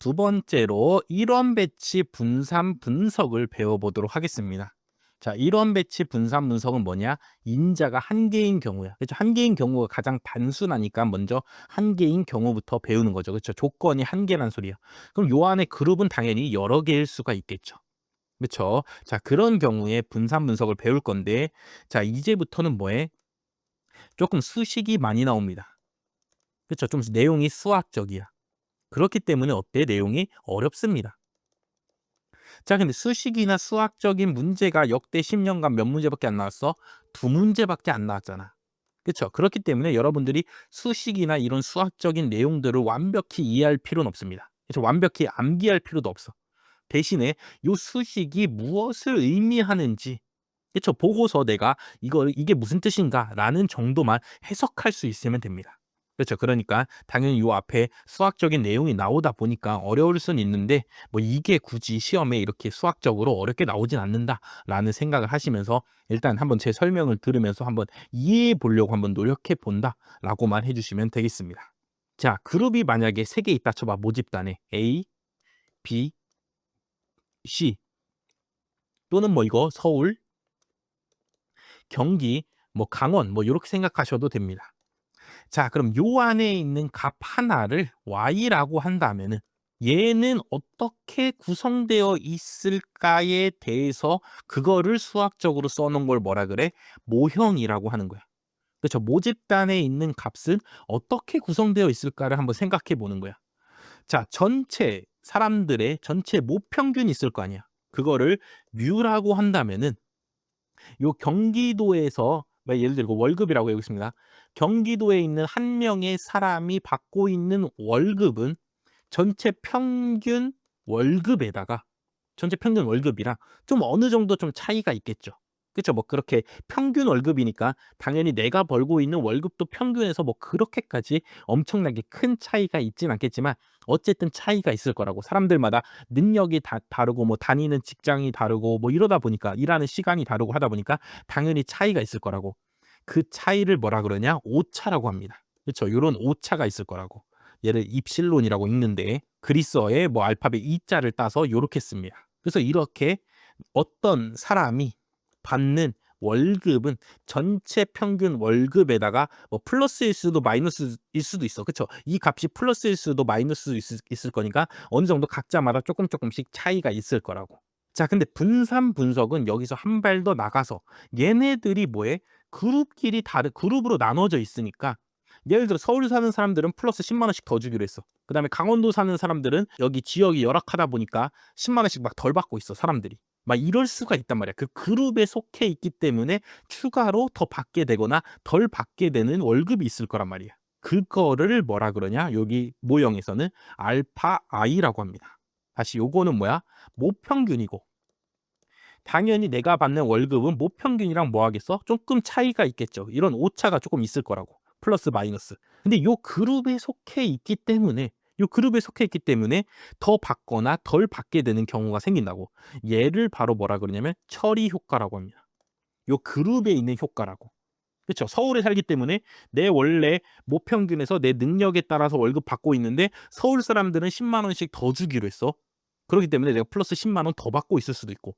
두 번째로 일원 배치 분산 분석을 배워보도록 하겠습니다. 자, 일원 배치 분산 분석은 뭐냐? 인자가 한 개인 경우야. 그렇죠? 한 개인 경우가 가장 단순하니까 먼저 한 개인 경우부터 배우는 거죠. 그렇죠? 조건이 한 개란 소리야. 그럼 요 안에 그룹은 당연히 여러 개일 수가 있겠죠. 그렇죠? 자, 그런 경우에 분산 분석을 배울 건데, 자, 이제부터는 뭐해? 조금 수식이 많이 나옵니다. 그렇죠? 좀 내용이 수학적이야. 그렇기 때문에 어때? 내용이 어렵습니다. 자, 근데 수식이나 수학적인 문제가 역대 10년간 몇 문제밖에 안 나왔어? 두 문제밖에 안 나왔잖아. 그렇죠? 그렇기 때문에 여러분들이 수식이나 이런 수학적인 내용들을 완벽히 이해할 필요는 없습니다. 그래서 완벽히 암기할 필요도 없어. 대신에 요 수식이 무엇을 의미하는지, 그렇죠? 보고서 내가 이게 무슨 뜻인가라는 정도만 해석할 수 있으면 됩니다. 그렇죠? 그러니까 당연히 요 앞에 수학적인 내용이 나오다 보니까 어려울 수는 있는데 뭐 이게 굳이 시험에 이렇게 수학적으로 어렵게 나오진 않는다라는 생각을 하시면서 일단 한번 제 설명을 들으면서 한번 이해해 보려고 한번 노력해 본다라고만 해주시면 되겠습니다. 자, 그룹이 만약에 세 개 있다 쳐봐. 모집단에 A, B, C 또는 뭐 이거 서울, 경기, 뭐 강원 뭐 요렇게 생각하셔도 됩니다. 자, 그럼 요 안에 있는 값 하나를 y라고 한다면은 얘는 어떻게 구성되어 있을까에 대해서 그거를 수학적으로 써놓은 걸 뭐라 그래? 모형이라고 하는 거야. 그렇죠? 모집단에 있는 값은 어떻게 구성되어 있을까를 한번 생각해 보는 거야. 자, 전체 사람들의 전체 모평균이 있을 거 아니야. 그거를 뮤라고 한다면은 요 경기도에서 예를 들고 월급이라고 해보겠습니다. 경기도에 있는 한 명의 사람이 받고 있는 월급은 전체 평균 월급에다가 전체 평균 월급이랑 좀 어느 정도 좀 차이가 있겠죠. 그렇죠? 뭐 그렇게 평균 월급이니까 당연히 내가 벌고 있는 월급도 평균에서 뭐 그렇게까지 엄청나게 큰 차이가 있진 않겠지만 어쨌든 차이가 있을 거라고. 사람들마다 능력이 다르고 뭐 다니는 직장이 다르고 뭐 이러다 보니까 일하는 시간이 다르고 하다 보니까 당연히 차이가 있을 거라고. 그 차이를 뭐라 그러냐? 오차라고 합니다. 그렇죠? 요런 오차가 있을 거라고. 얘를 입실론이라고 읽는데 그리스어의 뭐 알파벳 E자를 따서 요렇게 씁니다. 그래서 이렇게 어떤 사람이 받는 월급은 전체 평균 월급에다가 뭐 플러스일 수도 마이너스일 수도 있어. 그쵸? 이 값이 플러스일 수도 마이너스일 수 있을 거니까 어느 정도 각자마다 조금씩 차이가 있을 거라고. 자, 근데 분산 분석은 여기서 한 발 더 나가서 얘네들이 뭐해? 그룹으로 나눠져 있으니까 예를 들어 서울 사는 사람들은 플러스 10만 원씩 더 주기로 했어. 그다음에 강원도 사는 사람들은 여기 지역이 열악하다 보니까 10만 원씩 막 덜 받고 있어, 사람들이. 막 이럴 수가 있단 말이야. 그 그룹에 속해 있기 때문에 추가로 더 받게 되거나 덜 받게 되는 월급이 있을 거란 말이야. 그거를 뭐라 그러냐? 여기 모형에서는 알파 i라고 합니다. 다시 요거는 뭐야? 모평균이고 당연히 내가 받는 월급은 모평균이랑 뭐 하겠어? 조금 차이가 있겠죠. 이런 오차가 조금 있을 거라고. 플러스 마이너스. 근데 요 그룹에 속해 있기 때문에 더 받거나 덜 받게 되는 경우가 생긴다고. 얘를 바로 뭐라 그러냐면 처리 효과라고 합니다. 요 그룹에 있는 효과라고. 그렇죠. 서울에 살기 때문에 내 원래 모평균에서 내 능력에 따라서 월급 받고 있는데 서울 사람들은 10만 원씩 더 주기로 했어. 그렇기 때문에 내가 플러스 10만 원 더 받고 있을 수도 있고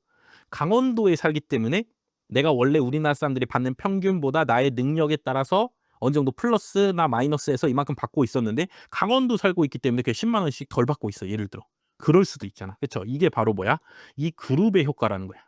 강원도에 살기 때문에 내가 원래 우리나라 사람들이 받는 평균보다 나의 능력에 따라서 어느 정도 플러스나 마이너스해서 이만큼 받고 있었는데 강원도 살고 있기 때문에 그게 10만 원씩 덜 받고 있어. 예를 들어. 그럴 수도 있잖아. 그렇죠? 이게 바로 뭐야? 이 그룹의 효과라는 거야.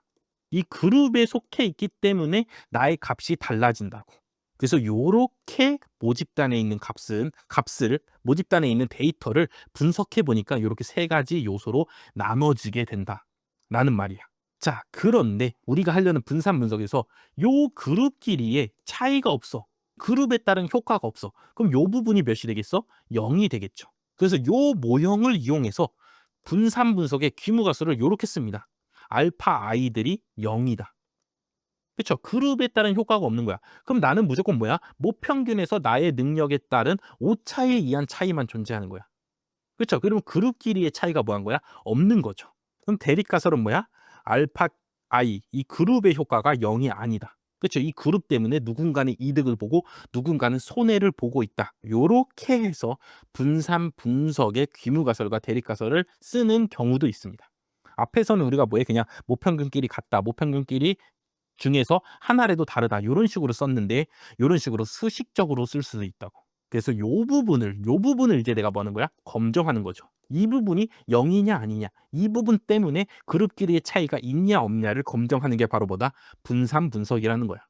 이 그룹에 속해 있기 때문에 나의 값이 달라진다고. 그래서 요렇게 모집단에 있는 값을 모집단에 있는 데이터를 분석해 보니까 요렇게 세 가지 요소로 나눠지게 된다라는 말이야. 자, 그런데 우리가 하려는 분산 분석에서 요 그룹끼리의 차이가 없어. 그룹에 따른 효과가 없어. 그럼 요 부분이 몇이 되겠어? 0이 되겠죠. 그래서 요 모형을 이용해서 분산 분석의 귀무가수를 요렇게 씁니다. 알파 i들이 0이다. 그쵸? 그룹에 따른 효과가 없는 거야. 그럼 나는 무조건 뭐야? 모평균에서 나의 능력에 따른 오차에 의한 차이만 존재하는 거야. 그쵸? 그러면 그룹끼리의 차이가 뭐한 거야? 없는 거죠. 그럼 대립가설은 뭐야? 알파 i 이 그룹의 효과가 0이 아니다. 그쵸? 이 그룹 때문에 누군가는 이득을 보고 누군가는 손해를 보고 있다. 요렇게 해서 분산 분석의 귀무가설과 대립가설을 쓰는 경우도 있습니다. 앞에서는 우리가 뭐에 그냥 모평균끼리 같다. 모평균끼리 중에서 하나라도 다르다. 요런 식으로 썼는데 요런 식으로 수식적으로 쓸 수도 있다고. 그래서 요 부분을 이제 내가 뭐 하는 거야? 검증하는 거죠. 이 부분이 0 이냐 아니냐. 이 부분 때문에 그룹끼리의 차이가 있냐 없냐를 검증하는 게 바로 뭐다? 분산 분석이라는 거야.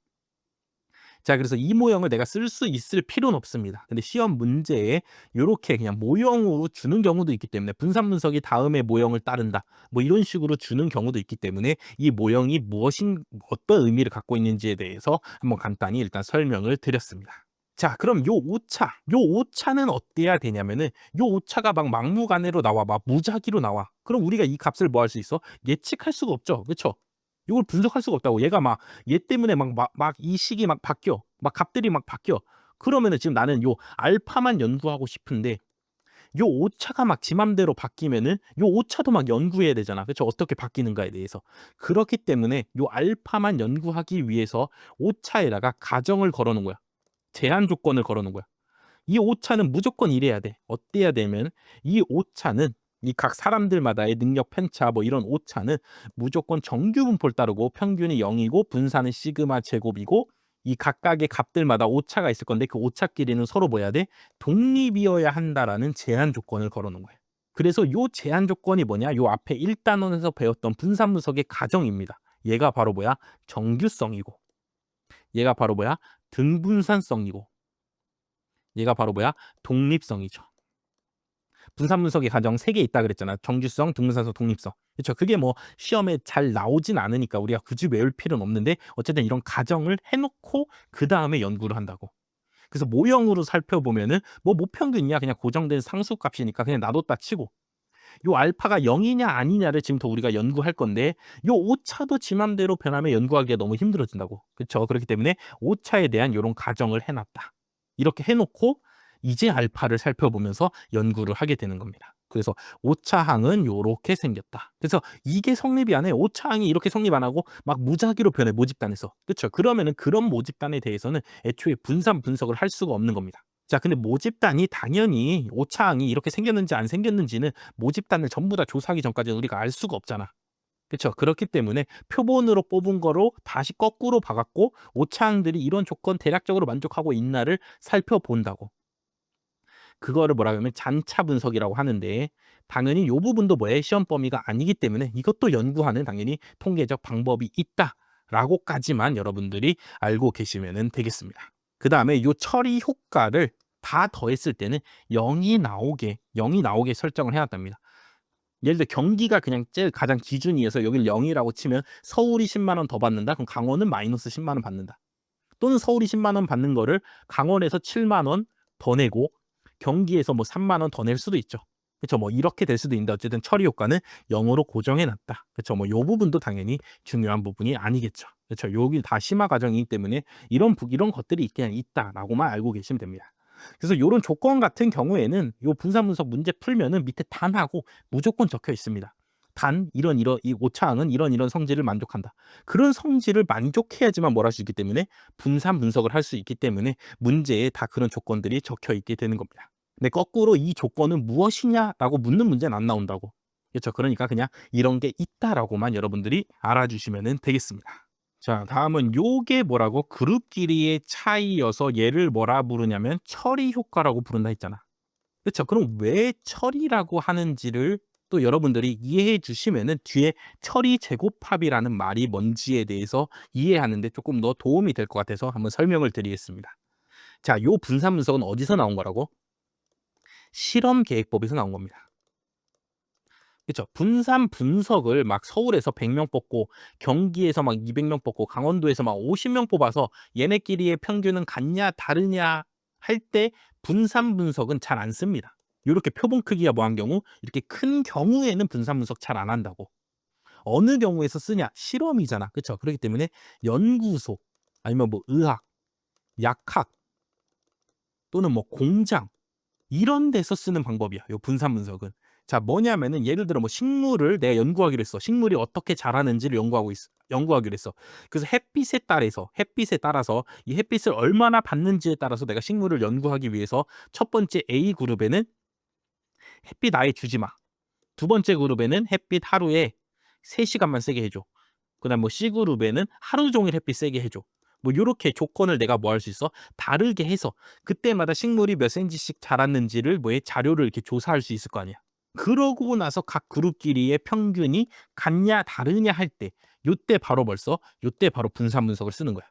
자, 그래서 이 모형을 내가 쓸 수 있을 필요는 없습니다. 근데 시험 문제에 요렇게 그냥 모형으로 주는 경우도 있기 때문에 분산 분석이 다음에 모형을 따른다. 뭐 이런 식으로 주는 경우도 있기 때문에 이 모형이 어떤 의미를 갖고 있는지에 대해서 한번 간단히 일단 설명을 드렸습니다. 자, 그럼 요 오차는 어때야 되냐면은 요 오차가 막 막무가내로 나와. 막 무작위로 나와. 그럼 우리가 이 값을 뭐 할 수 있어? 예측할 수가 없죠. 그쵸? 요걸 분석할 수가 없다고. 얘가 막 얘 때문에 막 이 식이 막 바뀌어. 막 값들이 막 바뀌어. 그러면은 지금 나는 요 알파만 연구하고 싶은데 요 오차가 막 지 맘대로 바뀌면은 요 오차도 막 연구해야 되잖아. 그쵸? 어떻게 바뀌는가에 대해서. 그렇기 때문에 요 알파만 연구하기 위해서 오차에다가 가정을 걸어 놓은 거야. 제한 조건을 걸어 놓은 거야. 이 오차는 무조건 이래야 돼. 어때야 되면 이 오차는 이 각 사람들마다의 능력 편차 뭐 이런 오차는 무조건 정규 분포를 따르고 평균이 0이고 분산은 시그마 제곱이고 이 각각의 값들마다 오차가 있을 건데 그 오차끼리는 서로 뭐 해야 돼? 독립이어야 한다라는 제한 조건을 걸어 놓은 거예요. 그래서 요 제한 조건이 뭐냐? 요 앞에 1단원에서 배웠던 분산 분석의 가정입니다. 얘가 바로 뭐야? 정규성이고 얘가 바로 뭐야? 등분산성이고 얘가 바로 뭐야? 독립성이죠. 분산 분석의 가정 3개 있다 그랬잖아. 정규성, 등분산성, 독립성. 그렇죠. 그게 뭐 시험에 잘 나오진 않으니까 우리가 굳이 외울 필요는 없는데 어쨌든 이런 가정을 해 놓고 그다음에 연구를 한다고. 그래서 모형으로 살펴보면은 뭐 모평균이야 그냥 고정된 상수값이니까 그냥 놔뒀다 치고 요 알파가 0이냐 아니냐를 지금부터 우리가 연구할 건데 요 오차도 지 맘대로 변하면 연구하기가 너무 힘들어진다고. 그렇죠. 그렇기 때문에 오차에 대한 요런 가정을 해 놨다. 이렇게 해 놓고 이제 알파를 살펴보면서 연구를 하게 되는 겁니다. 그래서 오차항은 요렇게 생겼다. 그래서 이게 성립이 안 해. 오차항이 이렇게 성립 안 하고 막 무작위로 변해 모집단에서. 그렇죠. 그러면은 그런 모집단에 대해서는 애초에 분산 분석을 할 수가 없는 겁니다. 자, 근데 모집단이 당연히 오차항이 이렇게 생겼는지 안 생겼는지는 모집단을 전부 다 조사하기 전까지는 우리가 알 수가 없잖아. 그쵸. 그렇기 때문에 표본으로 뽑은 거로 다시 거꾸로 봐 갖고 오차항들이 이런 조건 대략적으로 만족하고 있나를 살펴본다고. 그거를 뭐라 그러면 잔차 분석이라고 하는데 당연히 요 부분도 뭐의 시험 범위가 아니기 때문에 이것도 연구하는 당연히 통계적 방법이 있다라고까지만 여러분들이 알고 계시면 되겠습니다. 그다음에 요 처리 효과를 다 더했을 때는 0이 나오게 설정을 해 놨답니다. 예를 들어 경기가 그냥 제일 가장 기준이어서 여기를 0이라고 치면 서울이 10만 원 더 받는다. 그럼 강원은 마이너스 10만 원 받는다. 또는 서울이 10만 원 받는 거를 강원에서 7만 원 더 내고 경기에서 뭐 3만 원 더 낼 수도 있죠. 그쵸? 뭐 이렇게 될 수도 있는데 어쨌든 처리 효과는 0으로 고정해 놨다. 그쵸? 뭐 요 부분도 당연히 중요한 부분이 아니겠죠. 그쵸? 여기 다 심화 과정이기 때문에 이런 것들이 그냥 있다라고만 알고 계시면 됩니다. 그래서 요런 조건 같은 경우에는 요 분산 분석 문제 풀면은 밑에 단하고 무조건 적혀 있습니다. 단 이런 이 오차항은 이런 성질을 만족한다. 그런 성질을 만족해야지만 뭘 할 수 있기 때문에 분산 분석을 할 수 있기 때문에 문제에 다 그런 조건들이 적혀 있게 되는 겁니다. 근데 거꾸로 이 조건은 무엇이냐라고 묻는 문제는 안 나온다고. 그렇죠. 그러니까 그냥 이런 게 있다라고만 여러분들이 알아주시면 되겠습니다. 자, 다음은 요게 뭐라고? 그룹끼리의 차이여서 얘를 뭐라 부르냐면 처리 효과라고 부른다 했잖아. 그쵸. 그럼 왜 처리라고 하는지를 또 여러분들이 이해해 주시면은 뒤에 처리 제곱합이라는 말이 뭔지에 대해서 이해하는 데 조금 더 도움이 될 것 같아서 한번 설명을 드리겠습니다. 자, 요 분산 분석은 어디서 나온 거라고? 실험 계획법에서 나온 겁니다. 그쵸. 분산 분석을 막 서울에서 100명 뽑고 경기에서 막 200명 뽑고 강원도에서 막 50명 뽑아서 얘네끼리의 평균은 같냐 다르냐 할 때 분산 분석은 잘 안 씁니다. 요렇게 표본 크기가 뭐한 경우 이렇게 큰 경우에는 분산 분석 잘 안 한다고. 어느 경우에서 쓰냐? 실험이잖아. 그쵸. 그렇기 때문에 연구소 아니면 뭐 의학, 약학 또는 뭐 공장 이런 데서 쓰는 방법이야. 요 분산 분석은. 자, 뭐냐면은 예를 들어 뭐 식물을 내가 연구하기로 했어. 식물이 어떻게 자라는지를 연구하기로 했어. 그래서 햇빛에 따라서 이 햇빛을 얼마나 받는지에 따라서 내가 식물을 연구하기 위해서 첫 번째 A 그룹에는 햇빛 아예 주지 마. 두 번째 그룹에는 햇빛 하루에 3시간만 세게 해줘. 그다음 뭐 C 그룹에는 하루 종일 햇빛 세게 해줘. 뭐 요렇게 조건을 내가 뭐 할 수 있어? 다르게 해서 그때마다 식물이 몇 센치씩 자랐는지를 뭐에 자료를 이렇게 조사할 수 있을 거 아니야. 그러고 나서 각 그룹끼리의 평균이 같냐 다르냐 할 때 요때 바로 요때 바로 분산 분석을 쓰는 거야.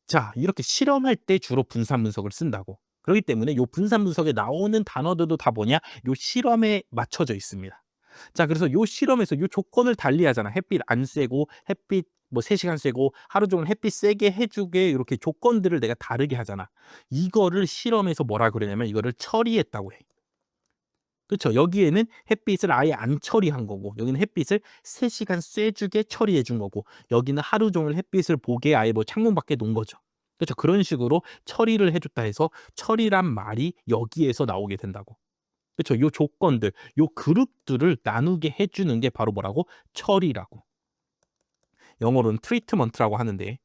자, 이렇게 실험할 때 주로 분산 분석을 쓴다고. 그렇기 때문에 요 분산 분석에 나오는 단어들도 다 뭐냐? 요 실험에 맞춰져 있습니다. 자, 그래서 요 실험에서 요 조건을 달리하잖아. 햇빛 안 쐬고 햇빛 뭐 3시간 쐬고 하루 종일 햇빛 세게 해 주게 이렇게 조건들을 내가 다르게 하잖아. 이거를 실험에서 뭐라 그러냐면 이거를 처리했다고 해. 그쵸. 여기에는 햇빛을 아예 안 처리한 거고 여기는 햇빛을 3시간 쐬 주게 처리해 준 거고 여기는 하루 종일 햇빛을 보게 아예 뭐 창문 밖에 놓은 거죠. 그쵸. 그런 식으로 처리를 해 줬다 해서 처리란 말이 여기에서 나오게 된다고. 그쵸. 요 조건들, 요 그룹들을 나누게 해 주는 게 바로 뭐라고? 처리라고. 영어로는 트리트먼트라고 하는데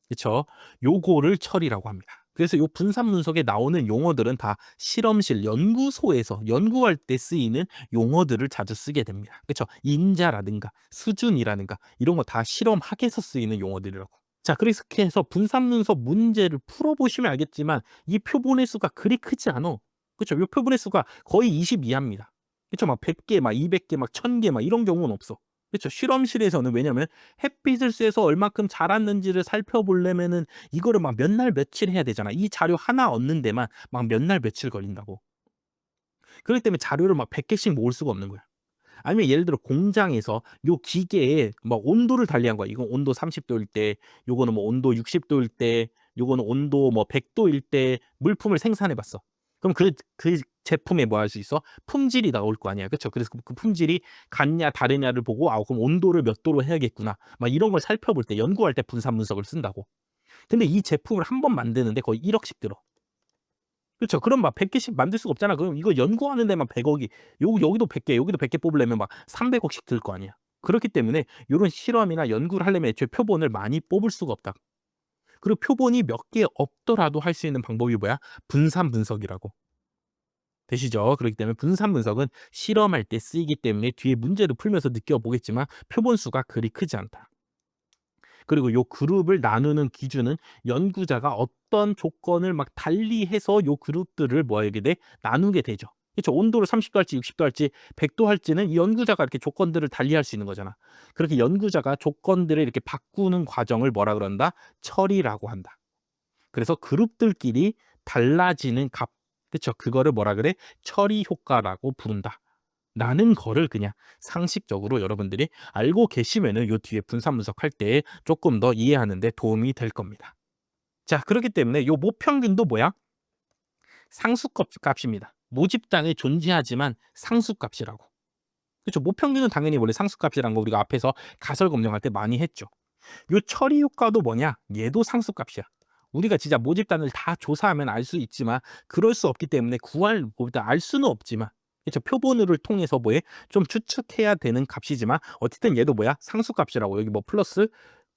그쵸? 요거를 처리라고 합니다. 그래서 요 분산 분석에 나오는 용어들은 다 실험실, 연구소에서 연구할 때 쓰이는 용어들을 자주 쓰게 됩니다. 그쵸? 인자라든가 수준이라든가 이런 거 다 실험학에서 쓰이는 용어들이라고. 자, 그렇게 해서 분산 분석 문제를 풀어보시면 알겠지만 이 표본의 수가 그리 크지 않아. 그쵸? 요 표본의 수가 거의 20 이하입니다. 그쵸? 막 100개, 막 200개, 막 1000개 막 이런 경우는 없어. 그쵸. 실험실에서는 왜냐면 햇빛을 쐬서 얼마큼 자랐는지를 살펴보려면은 이거를 막 몇 날 며칠 해야 되잖아. 이 자료 하나 얻는 데만 막 몇 날 며칠 걸린다고. 그렇기 때문에 자료를 막 100 개씩 모을 수가 없는 거야. 아니면 예를 들어 공장에서 요 기계에 막 온도를 달리한 거야. 이건 온도 30 도일 때, 요거는 뭐 온도 60 도일 때, 요거는 온도 뭐 100 도일 때 물품을 생산해 봤어. 그럼 그 제품에 뭐 할 수 있어? 품질이 나올 거 아니야. 그쵸? 그래서 그 품질이 같냐 다르냐를 보고 '아 그럼 온도를 몇 도로 해야겠구나.' 막 이런 걸 살펴볼 때 연구할 때 분산 분석을 쓴다고. 근데 이 제품을 한 번 만드는데 거의 1억씩 들어. 그쵸. 그럼 막 100 개씩 만들 수가 없잖아. 그럼 이거 연구하는 데만 100억이 여기도 100 개, 여기도 100개 뽑으려면 막 300억씩 들 거 아니야. 그렇기 때문에 요런 실험이나 연구를 하려면 애초에 표본을 많이 뽑을 수가 없다. 그리고 표본이 몇 개 없더라도 할 수 있는 방법이 뭐야? 분산 분석이라고. 되시죠? 그렇기 때문에 분산 분석은 실험할 때 쓰이기 때문에 뒤에 문제를 풀면서 느껴보겠지만 표본 수가 그리 크지 않다. 그리고 요 그룹을 나누는 기준은 연구자가 어떤 조건을 막 달리해서 요 그룹들을 뭐 하게 돼? 나누게 되죠. 그쵸? 온도를 30도 할지 60도 할지 100도 할지는 이 연구자가 이렇게 조건들을 달리할 수 있는 거잖아. 그렇게 연구자가 조건들을 이렇게 바꾸는 과정을 뭐라 그런다? 처리라고 한다. 그래서 그룹들끼리 달라지는 값, 그쵸? 그거를 뭐라 그래? 처리 효과라고 부른다. 라는 거를 그냥 상식적으로 여러분들이 알고 계시면은 요 뒤에 분산 분석할 때 조금 더 이해하는 데 도움이 될 겁니다. 자, 그렇기 때문에 요 모평균도 뭐야? 상수값 값입니다. 모집단에 존재하지만 상수값이라고. 그렇죠. 모평균은 당연히 원래 상수값이라는 거 우리가 앞에서 가설 검증할 때 많이 했죠. 요 처리 효과도 뭐냐? 얘도 상수값이야. 우리가 진짜 모집단을 다 조사하면 알 수 있지만 그럴 수 없기 때문에 알 수는 없지만 그쵸. 표본을 통해서 뭐해? 좀 추측해야 되는 값이지만 어쨌든 얘도 뭐야? 상수값이라고. 여기 뭐 플러스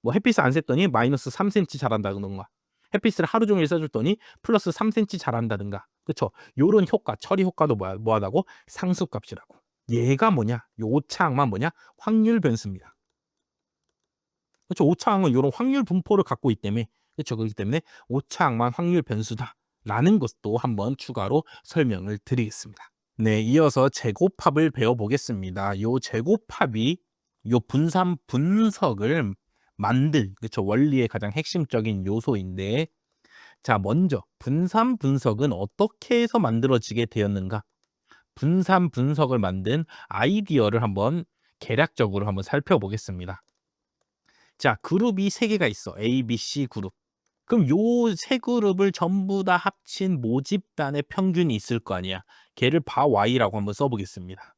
뭐 햇빛을 안 쐈더니 마이너스 3cm 자란다든가 햇빛을 하루 종일 쏴줬더니 플러스 3cm 자란다든가 그쵸. 요런 효과, 처리 효과도 뭐야? 뭐하다고? 상수값이라고. 얘가 뭐냐? 요 오차항만 뭐냐? 확률 변수입니다. 그렇죠. 오차항은 요런 확률 분포를 갖고 있기 때문에 그렇죠. 그렇기 때문에 오차항만 확률 변수다라는 것도 한번 추가로 설명을 드리겠습니다. 네, 이어서 제곱합을 배워보겠습니다. 요 제곱합이 요 분산 분석을 만들 그렇죠. 원리의 가장 핵심적인 요소인데 자, 먼저 분산 분석은 어떻게 해서 만들어지게 되었는가? 분산 분석을 만든 아이디어를 한번 개략적으로 한번 살펴보겠습니다. 자, 그룹이 3개가 있어. A, B, C 그룹. 그럼 요 3그룹을 전부 다 합친 모집단의 평균이 있을 거 아니야. 걔를 바 Y라고 한번 써 보겠습니다.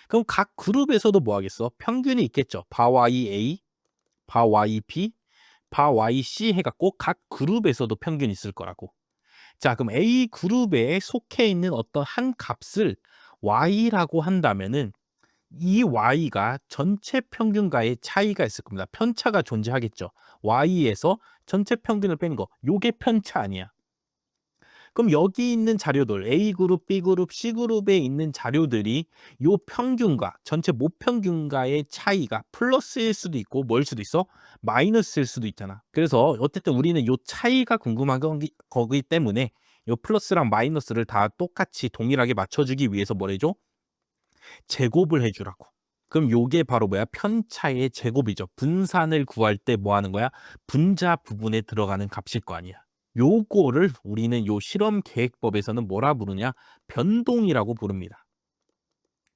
그럼 각 그룹에서도 뭐 하겠어? 평균이 있겠죠. 바 Y A, 바 Y B, 바 Y C 해 갖고 각 그룹에서도 평균이 있을 거라고. 자, 그럼 A 그룹에 속해 있는 어떤 한 값을 Y라고 한다면은 이 y가 전체 평균과의 차이가 있을 겁니다. 편차가 존재하겠죠. y에서 전체 평균을 빼는 거. 요게 편차 아니야. 그럼 여기 있는 자료들 A그룹, B그룹, C그룹에 있는 자료들이 요 평균과 전체 모평균과의 차이가 플러스일 수도 있고 뭘 수도 있어? 마이너스일 수도 있잖아. 그래서 어쨌든 우리는 요 차이가 궁금한 거기 때문에 요 플러스랑 마이너스를 다 똑같이 동일하게 맞춰주기 위해서 뭘 해줘? 제곱을 해주라고. 그럼 요게 바로 뭐야? 편차의 제곱이죠. 분산을 구할 때 뭐 하는 거야? 분자 부분에 들어가는 값일 거 아니야. 요거를 우리는 요 실험 계획법에서는 뭐라 부르냐? 변동이라고 부릅니다.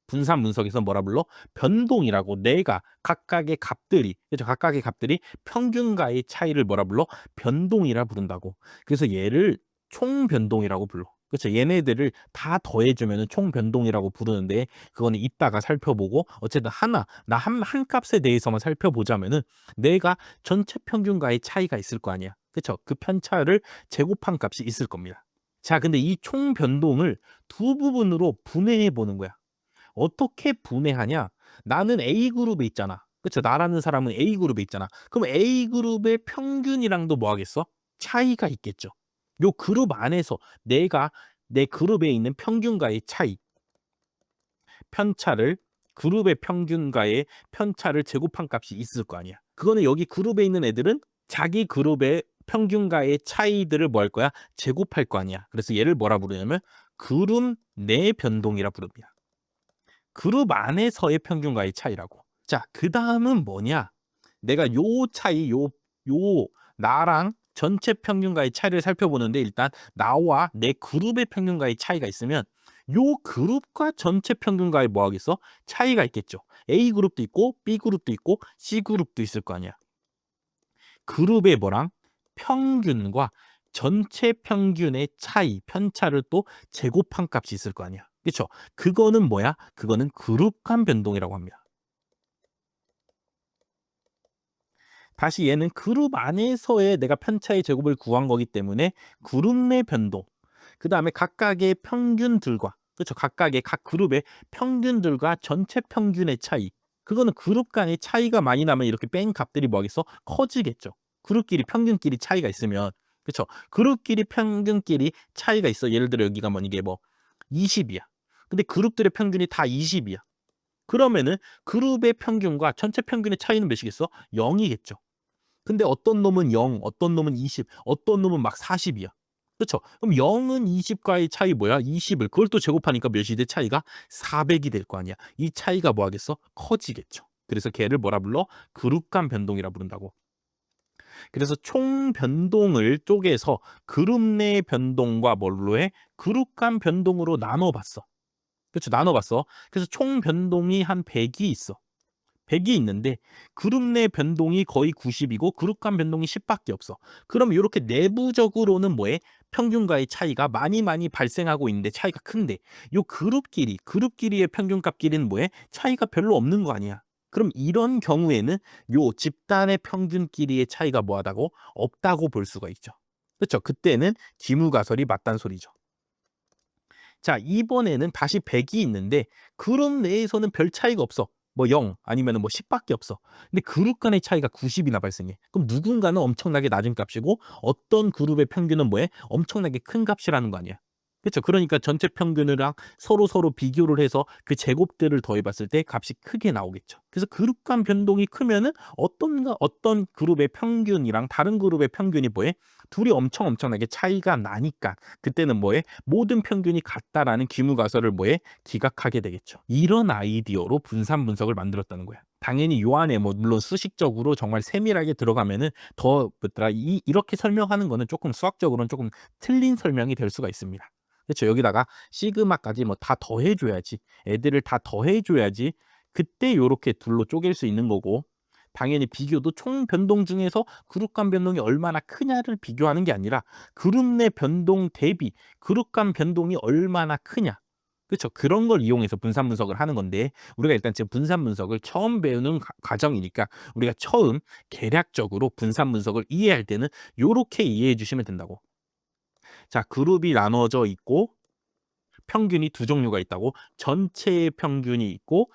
분산 분석에서 뭐라 불러? 변동이라고. 내가 각각의 값들이, 그죠? 각각의 값들이 평균과의 차이를 뭐라 불러? 변동이라 부른다고. 그래서 얘를 총변동이라고 불러. 그렇죠. 얘네들을 다 더해주면 총변동이라고 부르는데 그거는 이따가 살펴보고 어쨌든 나 한 값에 대해서만 살펴보자면은 내가 전체 평균과의 차이가 있을 거 아니야. 그렇죠. 그 편차를 제곱한 값이 있을 겁니다. 자, 근데 이 총변동을 두 부분으로 분해해 보는 거야. 어떻게 분해하냐? 나는 A그룹에 있잖아. 그쵸? 나라는 사람은 A그룹에 있잖아. 그럼 A그룹의 평균이랑도 뭐 하겠어? 차이가 있겠죠. 요 그룹 안에서 내가 내 그룹에 있는 평균과의 차이, 편차를 그룹의 평균과의 편차를 제곱한 값이 있을 거 아니야. 그거는 여기 그룹에 있는 애들은 자기 그룹의 평균과의 차이들을 뭐 할 거야? 제곱할 거 아니야. 그래서 얘를 뭐라 부르냐면 그룹 내 변동이라 부릅니다. 그룹 안에서의 평균과의 차이라고. 자, 그다음은 뭐냐? 내가 요 차이, 나랑 전체 평균과의 차이를 살펴보는데 일단 나와 내 그룹의 평균과의 차이가 있으면 요 그룹과 전체 평균과의 뭐 하겠어? 차이가 있겠죠. A그룹도 있고 B그룹도 있고 C그룹도 있을 거 아니야. 그룹의 뭐랑 평균과 전체 평균의 차이, 편차를 또 제곱한 값이 있을 거 아니야. 그렇죠? 그거는 뭐야? 그거는 그룹 간 변동이라고 합니다. 다시 얘는 그룹 안에서의 내가 편차의 제곱을 구한 거기 때문에 그룹 내 변동. 그다음에 각각의 평균들과 그렇죠? 각각의 각 그룹의 평균들과 전체 평균의 차이. 그거는 그룹 간의 차이가 많이 나면 이렇게 뺀 값들이 뭐겠어? 커지겠죠. 그룹끼리 평균끼리 차이가 있으면 그렇죠? 그룹끼리 평균끼리 차이가 있어. 예를 들어 여기가 뭐 이게 뭐 20이야. 근데 그룹들의 평균이 다 20이야. 그러면은 그룹의 평균과 전체 평균의 차이는 몇이겠어? 0이겠죠. 근데 어떤 놈은 0, 어떤 놈은 20, 어떤 놈은 막 40이야. 그렇죠? 그럼 0은 20과의 차이 뭐야? 20을 그걸 또 제곱하니까 몇이 돼? 차이가 400이 될 거 아니야. 이 차이가 뭐 하겠어? 커지겠죠. 그래서 걔를 뭐라 불러? 그룹 간 변동이라 부른다고. 그래서 총 변동을 쪼개서 그룹 내 변동과 뭘로 해? 그룹 간 변동으로 나눠 봤어. 그렇죠? 나눠 봤어. 그래서 총 변동이 한 100이 있어. 100이 있는데 그룹 내 변동이 거의 90이고 그룹 간 변동이 10밖에 없어. 그럼 이렇게 내부적으로는 뭐해? 평균과의 차이가 많이 발생하고 있는데 차이가 큰데 요 그룹끼리의 평균값끼리는 뭐해? 차이가 별로 없는 거 아니야. 그럼 이런 경우에는 요 집단의 평균끼리의 차이가 뭐하다고? 없다고 볼 수가 있죠. 그렇죠? 그때는 기무가설이 맞단 소리죠. 자, 이번에는 다시 100이 있는데 그룹 내에서는 별 차이가 없어. 뭐 0 아니면은 뭐 10밖에 없어. 근데 그룹 간의 차이가 90이나 발생해. 그럼 누군가는 엄청나게 낮은 값이고 어떤 그룹의 평균은 뭐해? 엄청나게 큰 값이라는 거 아니야. 그렇죠? 그러니까 전체 평균이랑 서로 비교를 해서 그 제곱들을 더해 봤을 때 값이 크게 나오겠죠. 그래서 그룹 간 변동이 크면은 어떤 그룹의 평균이랑 다른 그룹의 평균이 뭐해? 둘이 엄청나게 차이가 나니까 그때는 뭐해? 모든 평균이 같다라는 기무가설을 뭐해? 기각하게 되겠죠. 이런 아이디어로 분산 분석을 만들었다는 거야. 당연히 요 안에 뭐 물론 수식적으로 정말 세밀하게 들어가면은 더 뭐더라 이렇게 설명하는 거는 조금 수학적으로는 조금 틀린 설명이 될 수가 있습니다. 그렇죠. 여기다가 시그마까지 뭐 다 더해줘야지 애들을 다 더해줘야지 그때 요렇게 둘로 쪼갤 수 있는 거고 당연히 비교도 총 변동 중에서 그룹 간 변동이 얼마나 크냐를 비교하는 게 아니라 그룹 내 변동 대비 그룹 간 변동이 얼마나 크냐. 그렇죠. 그런 걸 이용해서 분산 분석을 하는 건데 우리가 일단 지금 분산 분석을 처음 배우는 과정이니까 우리가 처음 개략적으로 분산 분석을 이해할 때는 요렇게 이해해 주시면 된다고. 자, 그룹이 나눠져 있고 평균이 두 종류가 있다고. 전체의 평균이 있고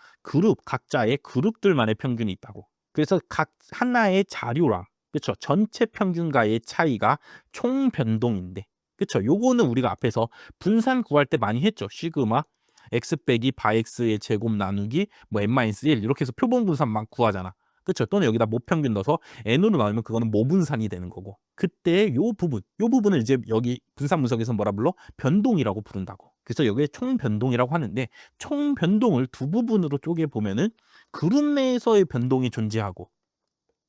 각자의 그룹들만의 평균이 있다고. 그래서 각 하나의 자료랑 그쵸? 전체 평균과의 차이가 총 변동인데 그쵸? 요거는 우리가 앞에서 분산 구할 때 많이 했죠. 시그마 x 빼기 바 x의 제곱 나누기 뭐 n-1 이렇게 해서 표본 분산만 구하잖아. 그쵸? 또는 여기다 모평균 넣어서 n으로 나누면 그거는 모분산이 되는 거고. 그때 요 부분을 이제 여기 분산 분석에서 뭐라 불러? 변동이라고 부른다고. 그래서 여기에 총 변동이라고 하는데 총 변동을 두 부분으로 쪼개 보면은 그룹 내에서의 변동이 존재하고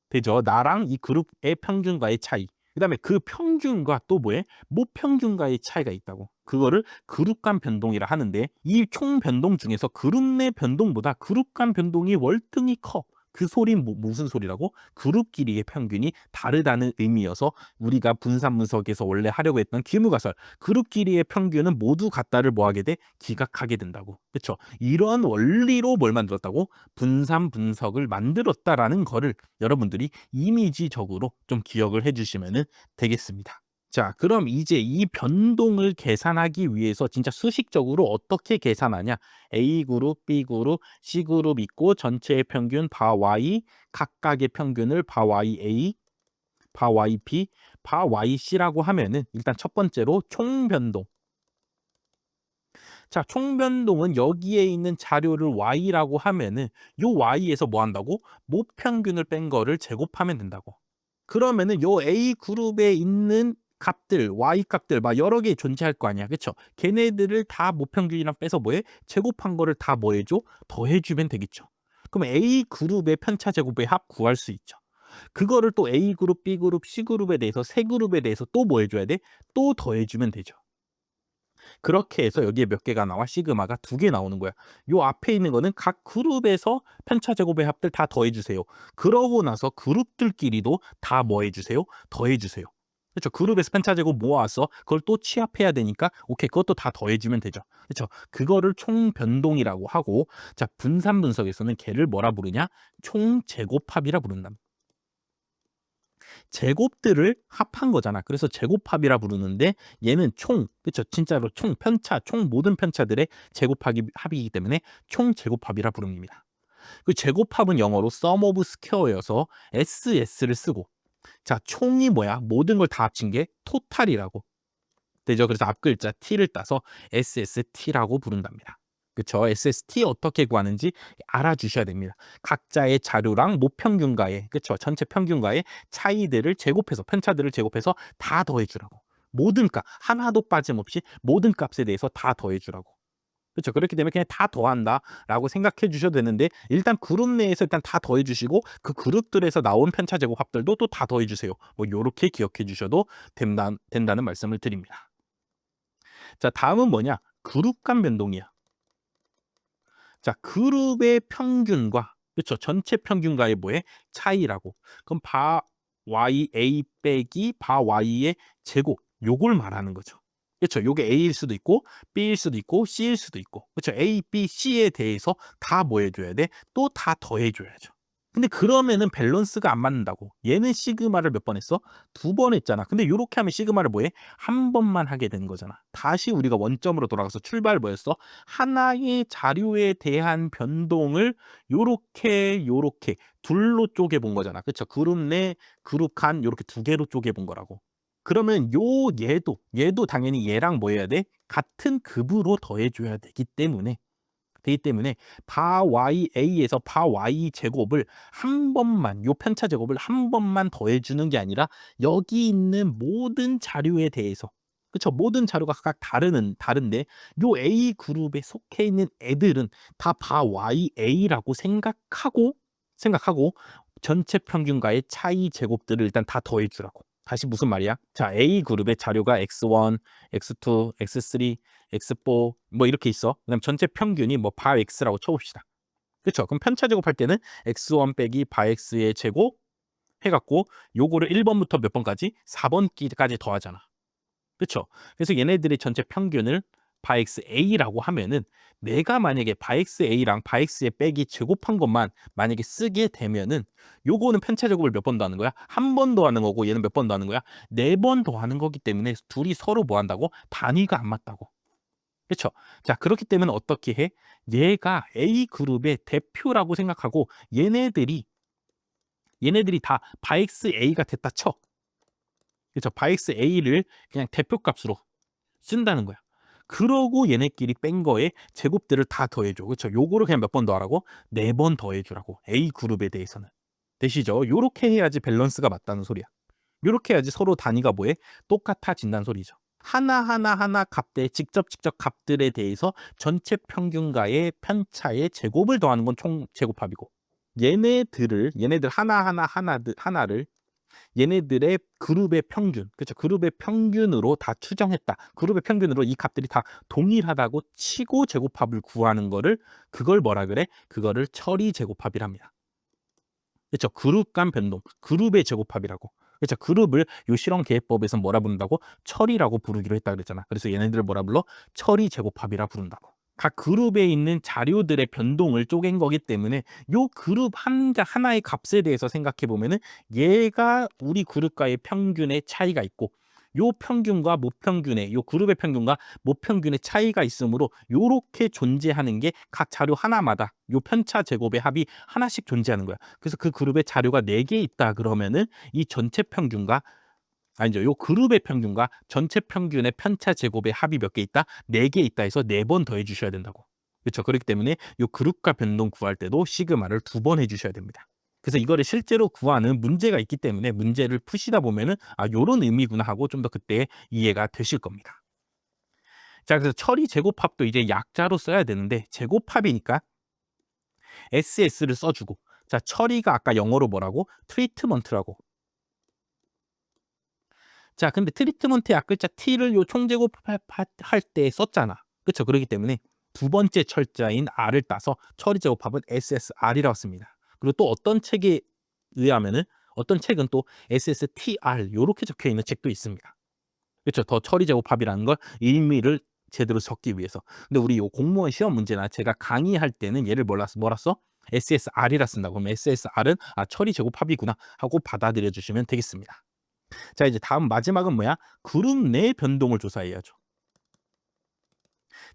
되죠. 나랑 이 그룹의 평균과의 차이. 그다음에 그 평균과 또 뭐에 모평균과의 차이가 있다고. 그거를 그룹 간 변동이라 하는데 이 총 변동 중에서 그룹 내 변동보다 그룹 간 변동이 월등히 커. 그 소린 무슨 소리라고? 그룹끼리의 평균이 다르다는 의미여서 우리가 분산 분석에서 원래 하려고 했던 기무가설 그룹끼리의 평균은 모두 같다를 뭐하게 돼? 기각하게 된다고. 그렇죠? 이런 원리로 뭘 만들었다고? 분산 분석을 만들었다라는 거를 여러분들이 이미지적으로 좀 기억을 해주시면 되겠습니다. 자, 그럼 이제 이 변동을 계산하기 위해서 진짜 수식적으로 어떻게 계산하냐? A그룹, B그룹, C그룹 있고 전체의 평균 바 Y, 각각의 평균을 바 YA, 바 YB, 바 YC라고 하면은 일단 첫 번째로 총변동. 자, 총변동은 여기에 있는 자료를 Y라고 하면은 요 Y에서 뭐 한다고? 모평균을 뺀 거를 제곱하면 된다고. 그러면은 요 A 그룹에 있는 값들, Y 값들 막 여러 개 존재할 거 아니야. 그쵸? 걔네들을 다 모평균이랑 빼서 뭐해? 제곱한 거를 다 뭐 해줘? 더해주면 되겠죠. 그럼 A 그룹의 편차 제곱의 합 구할 수 있죠. 그거를 또 A 그룹, B 그룹, C 그룹에 대해서 세 그룹에 대해서 또 뭐 해줘야 돼? 또 더해주면 되죠. 그렇게 해서 여기에 몇 개가 나와? 시그마가 두 개 나오는 거야. 요 앞에 있는 거는 각 그룹에서 편차 제곱의 합들 다 더해 주세요. 그러고 나서 그룹들끼리도 다 뭐 해 주세요? 더해 주세요. 그렇죠? 그룹에서 편차 제곱 모아서 그걸 또 취합해야 되니까 오케이 그것도 다 더해주면 되죠. 그렇죠? 그거를 총 변동이라고 하고 자 분산 분석에서는 걔를 뭐라 부르냐? 총 제곱합이라 부른다. 제곱들을 합한 거잖아. 그래서 제곱합이라 부르는데 얘는 총, 그렇죠? 진짜로 총 편차, 총 모든 편차들의 합이기 때문에 총 제곱합이라 부릅니다. 그 제곱합은 영어로 sum of square여서 SS를 쓰고 자, 총이 뭐야? 모든 걸 다 합친 게 토탈이라고 되죠. 그래서 앞글자 T를 따서 SST라고 부른답니다. 그쵸? SST 어떻게 구하는지 알아주셔야 됩니다. 각자의 자료랑 모평균과의 그쵸? 전체 평균과의 차이들을 제곱해서 편차들을 제곱해서 다 더해주라고. 모든 값 하나도 빠짐없이 모든 값에 대해서 다 더해주라고. 그렇죠. 그렇기 때문에 그냥 다 더한다라고 생각해 주셔도 되는데 일단 그룹 내에서 일단 다 더해 주시고 그 그룹들에서 나온 편차 제곱 합들도 또 다 더해 주세요. 뭐 요렇게 기억해 주셔도 된다는 말씀을 드립니다. 자, 다음은 뭐냐? 그룹 간 변동이야. 자, 그룹의 평균과 그렇죠. 전체 평균과의 뭐의 차이라고. 그럼 바 YA 빼기 바 Y의 제곱 요걸 말하는 거죠. 그렇죠. 요게 A일 수도 있고 B일 수도 있고 C일 수도 있고. 그렇죠. A, B, C에 대해서 다 뭐 해줘야 돼? 또 다 더해줘야죠. 근데 그러면은 밸런스가 안 맞는다고. 얘는 시그마를 몇 번 했어? 두 번 했잖아. 근데 요렇게 하면 시그마를 뭐해? 한 번만 하게 되는 거잖아. 다시 우리가 원점으로 돌아가서 출발 뭐였어? 하나의 자료에 대한 변동을 요렇게 둘로 쪼개 본 거잖아. 그쵸? 그룹 내, 그룹 간 요렇게 두 개로 쪼개 본 거라고. 그러면 얘도 당연히 얘랑 뭐 해야 돼? 같은 급으로 더해줘야 되기 때문에 바 YA에서 바 Y 제곱을 한 번만 요 편차 제곱을 한 번만 더해주는 게 아니라 여기 있는 모든 자료에 대해서 그쵸? 모든 자료가 각각 다른데 요 A 그룹에 속해 있는 애들은 다 바 YA라고 생각하고 전체 평균과의 차이 제곱들을 일단 다 더해주라고. 다시 무슨 말이야? 자, A 그룹의 자료가 X1, X2, X3, X4 뭐 이렇게 있어. 그다음 전체 평균이 뭐 바 X라고 쳐봅시다. 그렇죠? 그럼 편차 제곱할 때는 X1 빼기 바 X의 제곱 해갖고 요거를 1번부터 몇 번까지? 4번까지 더하잖아. 그렇죠? 그래서 얘네들의 전체 평균을 바 XA라고 하면은 내가 만약에 바 XA랑 바 X의 빼기 제곱한 것만 만약에 쓰게 되면은 요거는 편차 제곱을 몇 번 더 하는 거야? 한 번 더 하는 거고 얘는 몇 번 더 하는 거야? 4번 더 하는 거기 때문에 둘이 서로 뭐 한다고? 단위가 안 맞다고. 그쵸? 자, 그렇기 때문에 어떻게 해? 얘가 A 그룹의 대표라고 생각하고 얘네들이 다 바엑스 A가 됐다 쳐. 그쵸? 바엑스 A를 그냥 대표값으로 쓴다는 거야. 그러고 얘네끼리 뺀 거에 제곱들을 다 더해줘. 그쵸? 요거를 그냥 몇 번 더하라고? 4번 더해주라고. A 그룹에 대해서는. 되시죠? 요렇게 해야지 밸런스가 맞다는 소리야. 요렇게 해야지 서로 단위가 뭐해? 똑같아진다는 소리죠. 하나하나 값대 직접 값들에 대해서 전체 평균과의 편차의 제곱을 더하는 건 총 제곱합이고, 얘네들 하나를 얘네들의 그룹의 평균, 그렇죠? 그룹의 평균으로 다 추정했다. 그룹의 평균으로 이 값들이 다 동일하다고 치고 제곱합을 구하는 거를, 그걸 뭐라 그래? 그거를 처리 제곱합이랍니다. 그렇죠? 그룹 간 변동, 그룹의 제곱합이라고. 그렇죠? 그룹을 요 실험 계획법에서 뭐라 부른다고? 처리라고 부르기로 했다 그랬잖아. 그래서 얘네들을 뭐라 불러? 처리 제곱합이라 부른다고. 각 그룹에 있는 자료들의 변동을 쪼갠 거기 때문에 요 그룹 하나의 값에 대해서 생각해 보면은 얘가 우리 그룹과의 평균의 차이가 있고, 요 평균과 모평균의, 요 그룹의 평균과 모평균의 차이가 있으므로 요렇게 존재하는 게 각 자료 하나마다 요 편차 제곱의 합이 하나씩 존재하는 거야. 그래서 그 그룹에 자료가 4개 있다 그러면은 이 전체 평균과, 아니죠, 요 그룹의 평균과 전체 평균의 편차 제곱의 합이 몇 개 있다? 4개 있다 해서 4번 더해 주셔야 된다고. 그렇죠? 그렇기 때문에 요 그룹과 변동 구할 때도 시그마를 2번 해 주셔야 됩니다. 그래서 이거를 실제로 구하는 문제가 있기 때문에 문제를 푸시다 보면은 아, 요런 의미구나 하고 좀 더 그때 이해가 되실 겁니다. 자, 그래서 처리 제곱합도 이제 약자로 써야 되는데, 제곱합이니까 SS를 써주고, 자, 처리가 아까 영어로 뭐라고? 트리트먼트라고. 자, 근데 트리트먼트의 앞글자 T를 요 총제곱할 때 썼잖아. 그쵸? 그렇기 때문에 두 번째 철자인 R을 따서 처리 제곱합은 SSR이라고 씁니다. 그리고 또 어떤 책에 의하면은, 어떤 책은 또 SSTR 요렇게 적혀 있는 책도 있습니다. 그렇죠? 더 처리 제곱합이라는 걸 의미를 제대로 적기 위해서. 근데 우리 요 공무원 시험 문제나 제가 강의할 때는 얘를 뭐라 써? SSR이라 쓴다고. 그럼 SSR은 아, 처리 제곱합이구나 하고 받아들여 주시면 되겠습니다. 자, 이제 다음 마지막은 뭐야? 그룹 내 변동을 조사해야죠.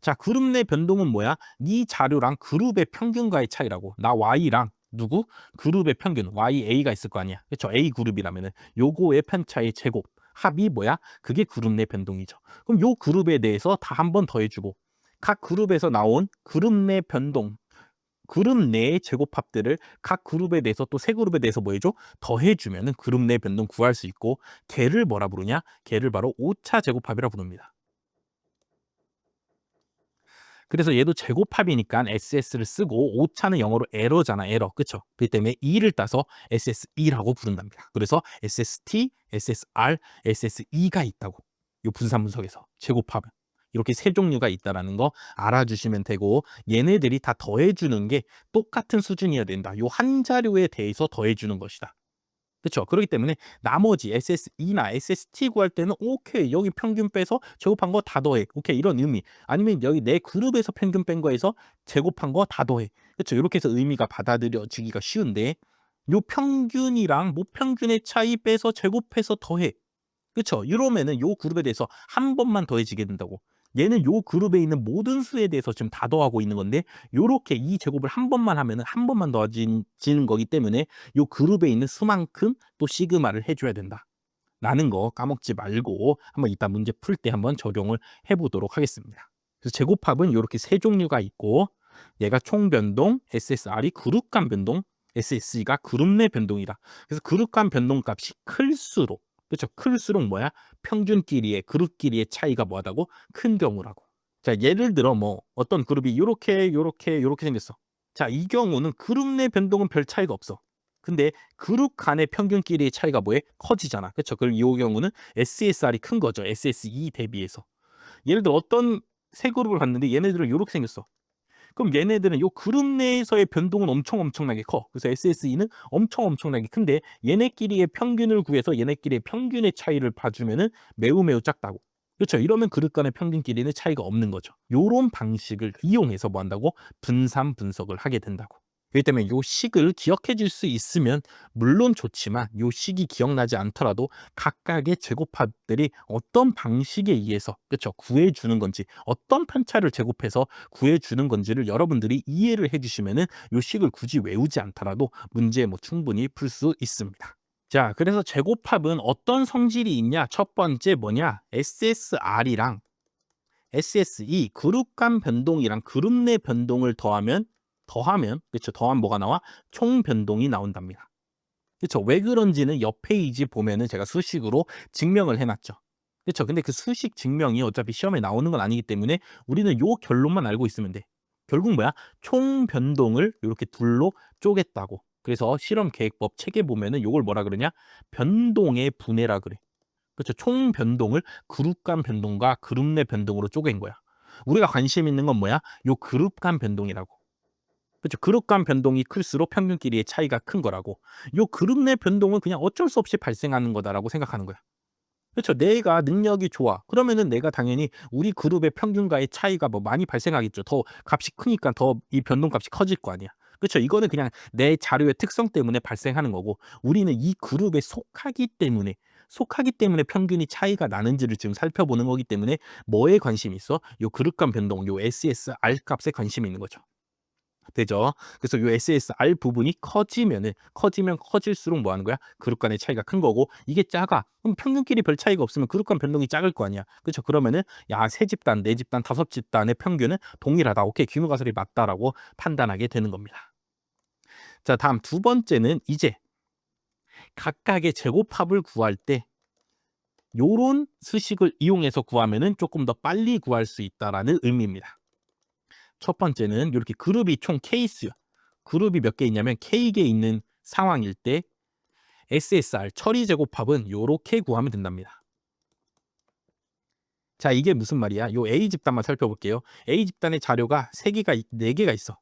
자, 그룹 내 변동은 뭐야? 네 자료랑 그룹의 평균과의 차이라고. 나 Y랑 누구? 그룹의 평균 YA가 있을 거 아니야. 그렇죠? A 그룹이라면은 요거의 편차의 제곱 합이 뭐야? 그게 그룹 내 변동이죠. 그럼 요 그룹에 대해서 다 한 번 더해주고, 각 그룹에서 나온 그룹 내 변동, 그룹 내의 제곱합들을 각 그룹에 대해서 또 세 그룹에 대해서 뭐 해줘? 더해주면은 그룹 내 변동 구할 수 있고, 걔를 뭐라 부르냐? 걔를 바로 오차 제곱합이라 부릅니다. 그래서 얘도 제곱합이니까 SS를 쓰고, 오차는 영어로 에러잖아, 에러. 그쵸? 그렇기 때문에 2를 따서 SSE라고 부른답니다. 그래서 SST, SSR, SSE가 있다고. 요 분산 분석에서 제곱합은 이렇게 세 종류가 있다라는 거 알아주시면 되고, 얘네들이 다 더해주는 게 똑같은 수준이어야 된다. 요 한 자료에 대해서 더해주는 것이다. 그렇죠? 그렇기 때문에 나머지 SSE나 SST 구할 때는 오케이, 여기 평균 빼서 제곱한 거 다 더해. 오케이, 이런 의미. 아니면 여기 내 그룹에서 평균 뺀 거에서 제곱한 거 다 더해. 그렇죠? 이렇게 해서 의미가 받아들여지기가 쉬운데, 요 평균이랑 모평균의 차이 빼서 제곱해서 더해. 그쵸? 이러면은 요 그룹에 대해서 한 번만 더해지게 된다고. 얘는 요 그룹에 있는 모든 수에 대해서 지금 다 더하고 있는 건데, 요렇게 이 제곱을 한 번만 하면은 한 번만 더해지는 거기 때문에 요 그룹에 있는 수만큼 또 시그마를 해줘야 된다. 라는 거 까먹지 말고 한번 이따 문제 풀 때 한번 적용을 해보도록 하겠습니다. 그래서 제곱합은 요렇게 세 종류가 있고, 얘가 총 변동, SSR이 그룹 간 변동, SSE가 그룹 내 변동이다. 그래서 그룹 간 변동 값이 클수록, 그렇죠? 클수록 뭐야? 평균끼리의, 그룹끼리의 차이가 뭐하다고? 큰 경우라고. 자, 예를 들어 뭐 어떤 그룹이 요렇게 생겼어. 자, 이 경우는 그룹 내 변동은 별 차이가 없어. 근데 그룹 간의 평균끼리의 차이가 뭐해? 커지잖아. 그렇죠? 그럼 이 경우는 SSR이 큰 거죠. SSE 대비해서. 예를 들어 어떤 세 그룹을 봤는데 얘네들은 요렇게 생겼어. 그럼 얘네들은 요 그룹 내에서의 변동은 엄청나게 커. 그래서 SSE는 엄청나게 큰데, 얘네끼리의 평균을 구해서 얘네끼리의 평균의 차이를 봐주면은 매우 작다고. 그렇죠? 이러면 그룹 간의 평균끼리는 차이가 없는 거죠. 요런 방식을 이용해서 뭐 한다고? 분산 분석을 하게 된다고. 그렇기 때문에 요 식을 기억해 줄 수 있으면 물론 좋지만 요 식이 기억나지 않더라도 각각의 제곱합들이 어떤 방식에 의해서 그쵸 구해 주는 건지 어떤 편차를 제곱해서 구해 주는 건지를 여러분들이 이해를 해 주시면은 요 식을 굳이 외우지 않더라도 문제 뭐 충분히 풀 수 있습니다. 자, 그래서 제곱합은 어떤 성질이 있냐? 첫 번째 뭐냐? SSR이랑 SSE 그룹 간 변동이랑 그룹 내 변동을 더하면 그쵸 더하면 뭐가 나와? 총 변동이 나온답니다. 그쵸 왜 그런지는 옆 페이지 보면은 제가 수식으로 증명을 해 놨죠. 그쵸 근데 그 수식 증명이 어차피 시험에 나오는 건 아니기 때문에 우리는 요 결론만 알고 있으면 돼. 결국 뭐야? 총 변동을 요렇게 둘로 쪼갰다고. 그래서 실험 계획법 책에 보면은 요걸 뭐라 그러냐? 변동의 분해라 그래. 그쵸. 총 변동을 그룹 간 변동과 그룹 내 변동으로 쪼갠 거야. 우리가 관심 있는 건 뭐야? 요 그룹 간 변동이라고. 그쵸. 그룹 간 변동이 클수록 평균끼리의 차이가 큰 거라고. 요 그룹 내 변동은 그냥 어쩔 수 없이 발생하는 거다라고 생각하는 거야. 그쵸. 내가 능력이 좋아. 그러면은 내가 당연히 우리 그룹의 평균과의 차이가 뭐 많이 발생하겠죠. 더 값이 크니까 더 이 변동값이 커질 거 아니야. 그쵸. 이거는 그냥 내 자료의 특성 때문에 발생하는 거고 우리는 이 그룹에 속하기 때문에 평균이 차이가 나는지를 지금 살펴보는 거기 때문에 뭐에 관심이 있어? 요 그룹 간 변동, 요 SSR 값에 관심이 있는 거죠. 되죠. 그래서 요 SSR 부분이 커지면 커질수록 뭐 하는 거야? 그룹 간의 차이가 큰 거고 이게 작아. 그럼 평균끼리 별 차이가 없으면 그룹 간 변동이 작을 거 아니야. 그렇죠? 그러면은 야, 세 집단, 네 집단, 다섯 집단의 평균은 동일하다. 오케이, 규모 가설이 맞다라고 판단하게 되는 겁니다. 자, 다음 두 번째는 이제 각각의 제곱합을 구할 때 요런 수식을 이용해서 구하면은 조금 더 빨리 구할 수 있다라는 의미입니다. 첫 번째는 요렇게 그룹이 총 케이스 그룹이 몇 개 있냐면 K개 있는 상황일 때 SSR 처리 제곱합은 요렇게 구하면 된답니다. 자, 이게 무슨 말이야? 요 A 집단만 살펴볼게요. A 집단의 자료가 3개가 4개가 있어.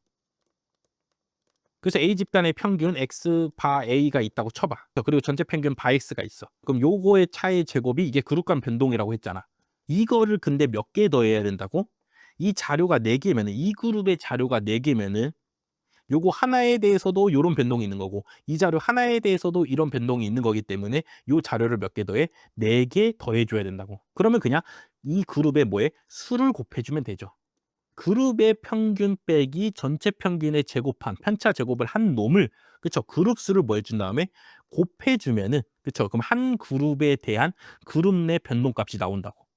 그래서 A 집단의 평균 X 바 A가 있다고 쳐봐. 그리고 전체 평균 바 X가 있어. 그럼 요거의 차의 제곱이 이게 그룹 간 변동이라고 했잖아. 이거를 근데 몇 개 더해야 된다고? 이 자료가 4개면은 이 그룹의 자료가 4개면은 요거 하나에 대해서도 요런 변동이 있는 거고 이 자료 하나에 대해서도 이런 변동이 있는 거기 때문에 요 자료를 몇 개 더해? 4개 더해 줘야 된다고. 그러면 그냥 이 그룹의 뭐에? 수를 곱해 주면 되죠. 그룹의 평균 빼기 전체 평균의 제곱한 편차 제곱을 한 놈을 그쵸 그룹 수를 뭐 해준 다음에 곱해 주면은 그쵸 그럼 한 그룹에 대한 그룹 내 변동값이 나온다고.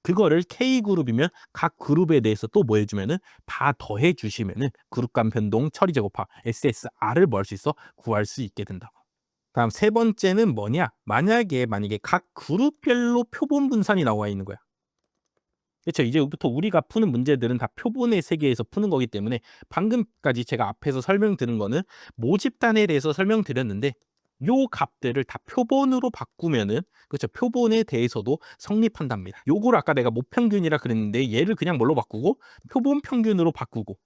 그거를 K그룹이면 각 그룹에 대해서 또 뭐 해주면은 다 더해 주시면은 그룹 간 변동 처리 제곱합 SSR을 뭐 할 수 있어? 구할 수 있게 된다고. 다음 세 번째는 뭐냐? 만약에 각 그룹별로 표본 분산이 나와 있는 거야. 그렇죠. 이제부터 우리가 푸는 문제들은 다 표본의 세계에서 푸는 거기 때문에 방금까지 제가 앞에서 설명드린 거는 모집단에 대해서 설명드렸는데 요 값들을 다 표본으로 바꾸면은 그렇죠. 표본에 대해서도 성립한답니다. 요걸 아까 내가 모평균이라 그랬는데 얘를 그냥 뭘로 바꾸고 표본 평균으로 바꾸고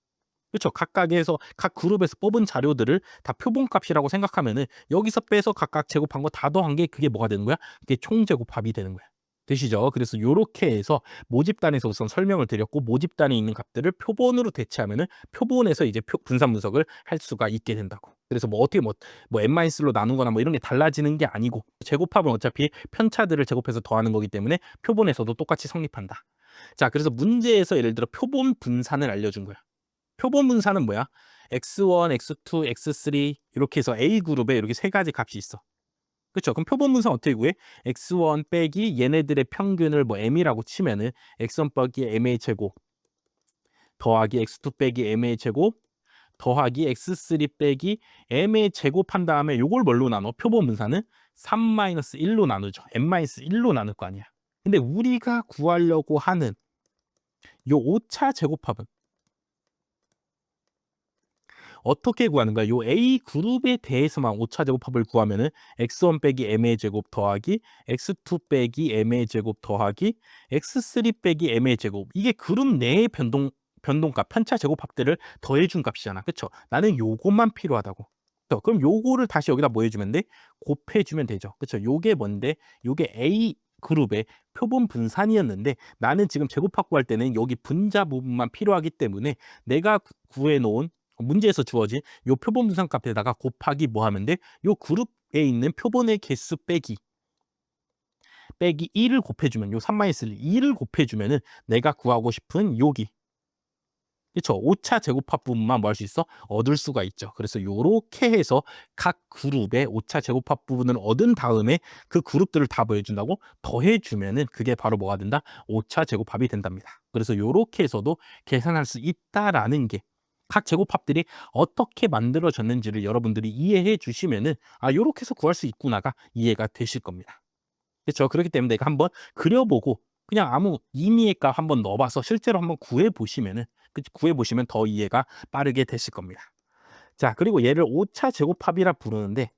그렇죠. 각각에서 각 그룹에서 뽑은 자료들을 다 표본값이라고 생각하면은 여기서 빼서 각각 제곱한 거 다 더한 게 그게 뭐가 되는 거야? 그게 총제곱합이 되는 거야. 되시죠? 그래서 요렇게 해서 모집단에서 우선 설명을 드렸고 모집단에 있는 값들을 표본으로 대체하면은 표본에서 이제 분산 분석을 할 수가 있게 된다고. 그래서 뭐 어떻게 뭐 n-로 나누거나 뭐 이런 게 달라지는 게 아니고 제곱합은 어차피 편차들을 제곱해서 더하는 거기 때문에 표본에서도 똑같이 성립한다. 자, 그래서 문제에서 예를 들어 표본 분산을 알려준 거야. 표본 분산은 뭐야? x1, x2, x3 이렇게 해서 A 그룹에 이렇게 세 가지 값이 있어. 그렇죠? 그럼 표본 분산 어떻게 구해? x1 빼기 얘네들의 평균을 뭐 m이라고 치면은 x1 빼기 m의 제곱 더하기 x2 빼기 m의 제곱 더하기 x3 빼기 m의 제곱한 다음에 요걸 뭘로 나눠? 표본 분산은 3-1로 나누죠. m-1로 나눌 거 아니야. 근데 우리가 구하려고 하는 요 오차 제곱합은 어떻게 구하는 거야? 요 A 그룹에 대해서만 오차 제곱합을 구하면은 x1 빼기 m의 제곱 더하기 x2 빼기 m의 제곱 더하기 x3 빼기 m의 제곱 이게 그룹 내의 변동값 편차 제곱합들을 더해준 값이잖아. 그쵸? 나는 요것만 필요하다고. 그럼 요거를 다시 여기다 뭐 해주면 돼? 곱해주면 되죠. 그쵸? 요게 뭔데? 요게 A 그룹의 표본 분산이었는데 나는 지금 제곱합 구할 때는 여기 분자 부분만 필요하기 때문에 내가 구해놓은 문제에서 주어진 요 표본 분산 값에다가 곱하기 뭐 하면 돼? 요 그룹에 있는 표본의 개수 빼기 1을 곱해주면 요 3-1 2를 곱해주면은 내가 구하고 싶은 여기 그쵸? 오차 제곱합 부분만 뭐 할 수 있어? 얻을 수가 있죠. 그래서 요렇게 해서 각 그룹의 오차 제곱합 부분을 얻은 다음에 그 그룹들을 다 보여준다고 더해주면은 그게 바로 뭐가 된다? 오차 제곱합이 된답니다. 그래서 요렇게 해서도 계산할 수 있다라는 게 각 제곱합들이 어떻게 만들어졌는지를 여러분들이 이해해 주시면은 아 요렇게 해서 구할 수 있구나가 이해가 되실 겁니다. 그렇죠. 그렇기 때문에 내가 한번 그려보고 그냥 아무 임의의 값 한번 넣어봐서 실제로 한번 구해보시면은 구해보시면 더 이해가 빠르게 되실 겁니다. 자, 그리고 얘를 오차 제곱합이라 부르는데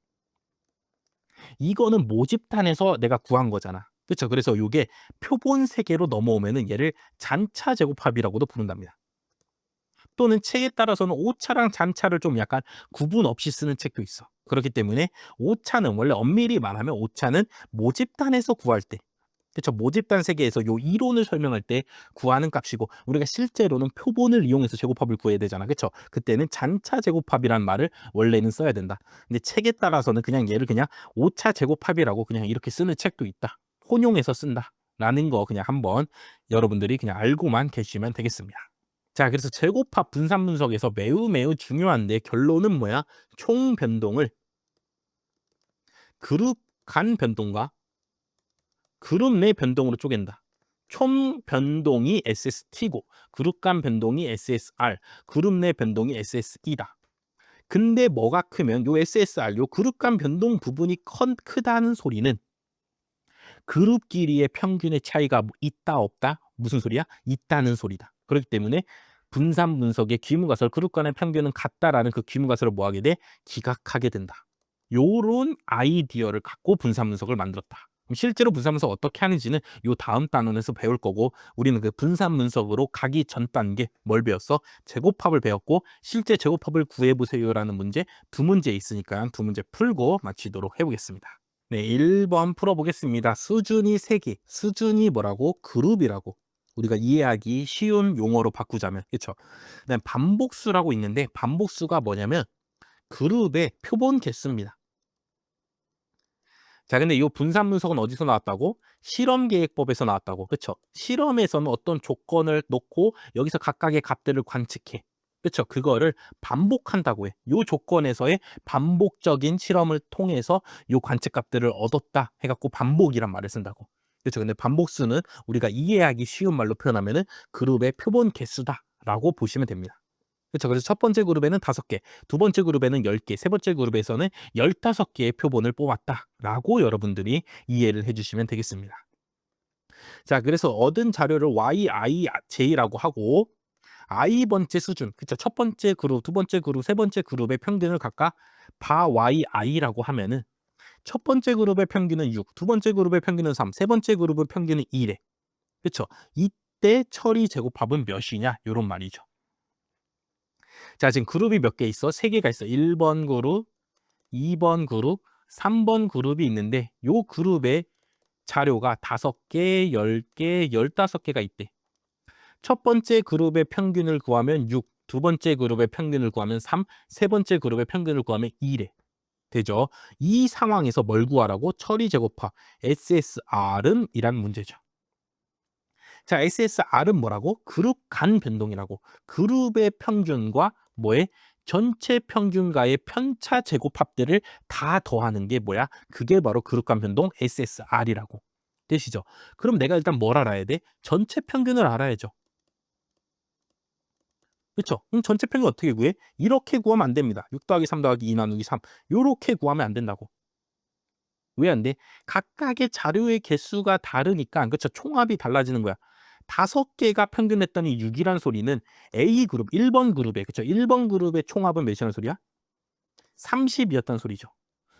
이거는 모집단에서 내가 구한 거잖아. 그렇죠. 그래서 이게 표본 세개로 넘어오면은 얘를 잔차 제곱합이라고도 부른답니다. 또는 책에 따라서는 오차랑 잔차를 좀 약간 구분 없이 쓰는 책도 있어. 그렇기 때문에 오차는 원래 엄밀히 말하면 오차는 모집단에서 구할 때 그쵸. 모집단 세계에서 요 이론을 설명할 때 구하는 값이고 우리가 실제로는 표본을 이용해서 제곱합을 구해야 되잖아. 그쵸. 그때는 잔차 제곱합이라는 말을 원래는 써야 된다. 근데 책에 따라서는 그냥 얘를 그냥 오차 제곱합이라고 그냥 이렇게 쓰는 책도 있다. 혼용해서 쓴다. 라는 거 그냥 한번 여러분들이 그냥 알고만 계시면 되겠습니다. 자, 그래서 제곱합 분산 분석에서 매우 중요한데 결론은 뭐야? 총 변동을 그룹 간 변동과 그룹 내 변동으로 쪼갠다. 총 변동이 SST고 그룹 간 변동이 SSR, 그룹 내 변동이 SSE다. 근데 뭐가 크면 요 SSR, 요 그룹 간 변동 부분이 크다는 소리는 그룹끼리의 평균의 차이가 있다 없다? 무슨 소리야? 있다는 소리다. 그렇기 때문에 분산 분석의 귀무가설 그룹 간의 평균은 같다라는 그 귀무가설을 뭐 하게 돼? 기각하게 된다. 요런 아이디어를 갖고 분산 분석을 만들었다. 그럼 실제로 분산 분석 어떻게 하는지는 요 다음 단원에서 배울 거고 우리는 그 분산 분석으로 가기 전 단계 뭘 배웠어? 제곱합을 배웠고 실제 제곱합을 구해보세요라는 문제 두 문제 있으니까 두 문제 풀고 마치도록 해보겠습니다. 네, 1번 풀어보겠습니다. 수준이 3개. 수준이 뭐라고? 그룹이라고. 우리가 이해하기 쉬운 용어로 바꾸자면. 그렇죠? 그다음 반복수라고 있는데 반복수가 뭐냐면 그룹의 표본 개수입니다. 자, 근데 이 분산 분석은 어디서 나왔다고? 실험 계획법에서 나왔다고. 그렇죠? 실험에서는 어떤 조건을 놓고 여기서 각각의 값들을 관측해. 그렇죠? 그거를 반복한다고 해. 요 조건에서의 반복적인 실험을 통해서 요 관측 값들을 얻었다 해갖고 반복이란 말을 쓴다고. 그렇죠? 근데 반복수는 우리가 이해하기 쉬운 말로 표현하면은 그룹의 표본 개수다라고 보시면 됩니다. 그렇죠. 그래서 첫 번째 그룹에는 5개, 두 번째 그룹에는 10개, 세 번째 그룹에서는 15개의 표본을 뽑았다라고 여러분들이 이해를 해주시면 되겠습니다. 자, 그래서 얻은 자료를 YIJ라고 하고 i번째 수준, 그렇죠. 첫 번째 그룹, 두 번째 그룹, 세 번째 그룹의 평균을 각각 바 YI라고 하면은 첫 번째 그룹의 평균은 6, 두 번째 그룹의 평균은 3, 세 번째 그룹의 평균은 2래. 그렇죠. 이때 처리 제곱합은 몇이냐? 요런 말이죠. 자, 지금 그룹이 몇 개 있어? 3개가 있어. 1번 그룹, 2번 그룹, 3번 그룹이 있는데 요 그룹에 자료가 5개, 10개, 15개가 있대. 첫 번째 그룹의 평균을 구하면 6, 두 번째 그룹의 평균을 구하면 3, 세 번째 그룹의 평균을 구하면 2래. 되죠? 이 상황에서 뭘 구하라고? 처리 제곱합 SSR은 이란 문제죠. 자, SSR은 뭐라고? 그룹 간 변동이라고. 그룹의 평균과 뭐의 전체 평균과의 편차 제곱합들을 다 더하는 게 뭐야? 그게 바로 그룹 간 변동 SSR이라고. 되시죠? 그럼 내가 일단 뭘 알아야 돼? 전체 평균을 알아야죠. 그렇죠? 그럼 전체 평균 어떻게 구해? 이렇게 구하면 안 됩니다. 6 더하기 3 더하기 2 나누기 3 요렇게 구하면 안 된다고. 왜 안 돼? 각각의 자료의 개수가 다르니까 그렇죠? 총합이 달라지는 거야. 5개가 평균 냈더니 6이란 소리는 A그룹 1번 그룹에 그쵸 1번 그룹의 총합은 몇이라는 소리야? 30이었다는 소리죠.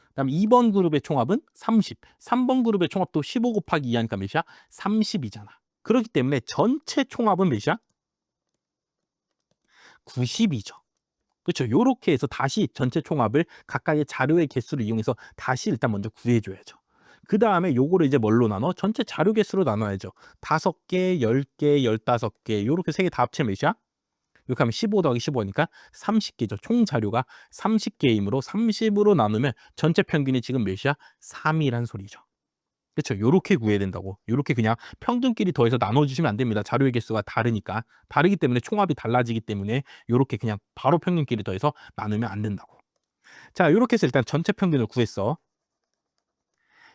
그다음 2번 그룹의 총합은 30, 3번 그룹의 총합도 15 곱하기 2 하니까 몇이야? 30이잖아. 그렇기 때문에 전체 총합은 몇이야? 90이죠. 그렇죠. 요렇게 해서 다시 전체 총합을 각각의 자료의 개수를 이용해서 다시 일단 먼저 구해 줘야죠. 그다음에 요거를 이제 뭘로 나눠? 전체 자료 개수로 나눠야죠. 5개, 10개, 15개 요렇게 3개 다 합치면 몇이야? 이렇게 하면 15 더하기 15니까 30개죠. 총 자료가 30개이므로 30으로 나누면 전체 평균이 지금 몇이야? 3이란 소리죠. 그쵸? 요렇게 구해야 된다고. 요렇게 그냥 평균끼리 더해서 나눠주시면 안 됩니다. 자료의 개수가 다르니까. 다르기 때문에 총합이 달라지기 때문에 요렇게 그냥 바로 평균끼리 더해서 나누면 안 된다고. 자, 요렇게 해서 일단 전체 평균을 구했어.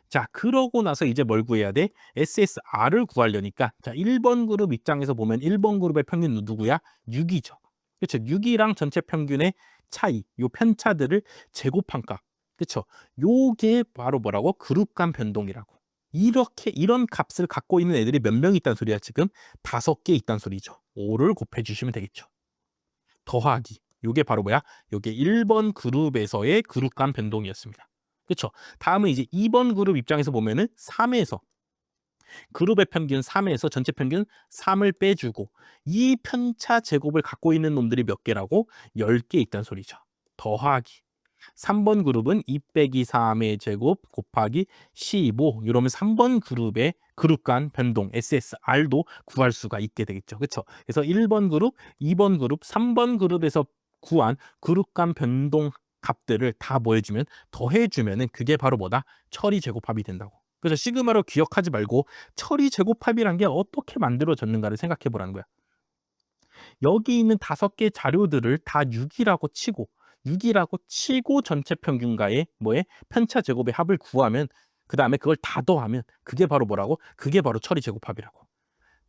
자, 그러고 나서 이제 뭘 구해야 돼? SSR을 구하려니까 자, 1번 그룹 입장에서 보면 1번 그룹의 평균 누구야? 6이죠. 그렇죠? 6이랑 전체 평균의 차이, 요 편차들을 제곱한 값. 그렇죠? 요게 바로 뭐라고? 그룹 간 변동이라고. 이렇게 이런 값을 갖고 있는 애들이 몇 명 있다는 소리야, 지금? 5개 있다는 소리죠. 5를 곱해 주시면 되겠죠. 더하기. 요게 바로 뭐야? 요게 1번 그룹에서의 그룹 간 변동이었습니다. 그렇죠? 다음은 이제 2번 그룹 입장에서 보면은 3에서 그룹의 평균 3에서 전체 평균 3을 빼주고 이 편차 제곱을 갖고 있는 놈들이 몇 개라고? 10개 있다는 소리죠. 더하기. 3번 그룹은 2 빼기 3의 제곱 곱하기 15 이러면 3번 그룹의 그룹 간 변동 SSR도 구할 수가 있게 되겠죠. 그렇죠? 그래서 1번 그룹, 2번 그룹, 3번 그룹에서 구한 그룹 간 변동 값들을 다 뭐 해주면 더해주면은 그게 바로 뭐다? 처리 제곱합이 된다고. 그래서 시그마로 기억하지 말고 처리 제곱합이란 게 어떻게 만들어졌는가를 생각해 보라는 거야. 여기 있는 5개 자료들을 다 6이라고 치고 전체 평균과의 뭐의 편차 제곱의 합을 구하면 그다음에 그걸 다 더하면 그게 바로 뭐라고? 그게 바로 처리 제곱합이라고.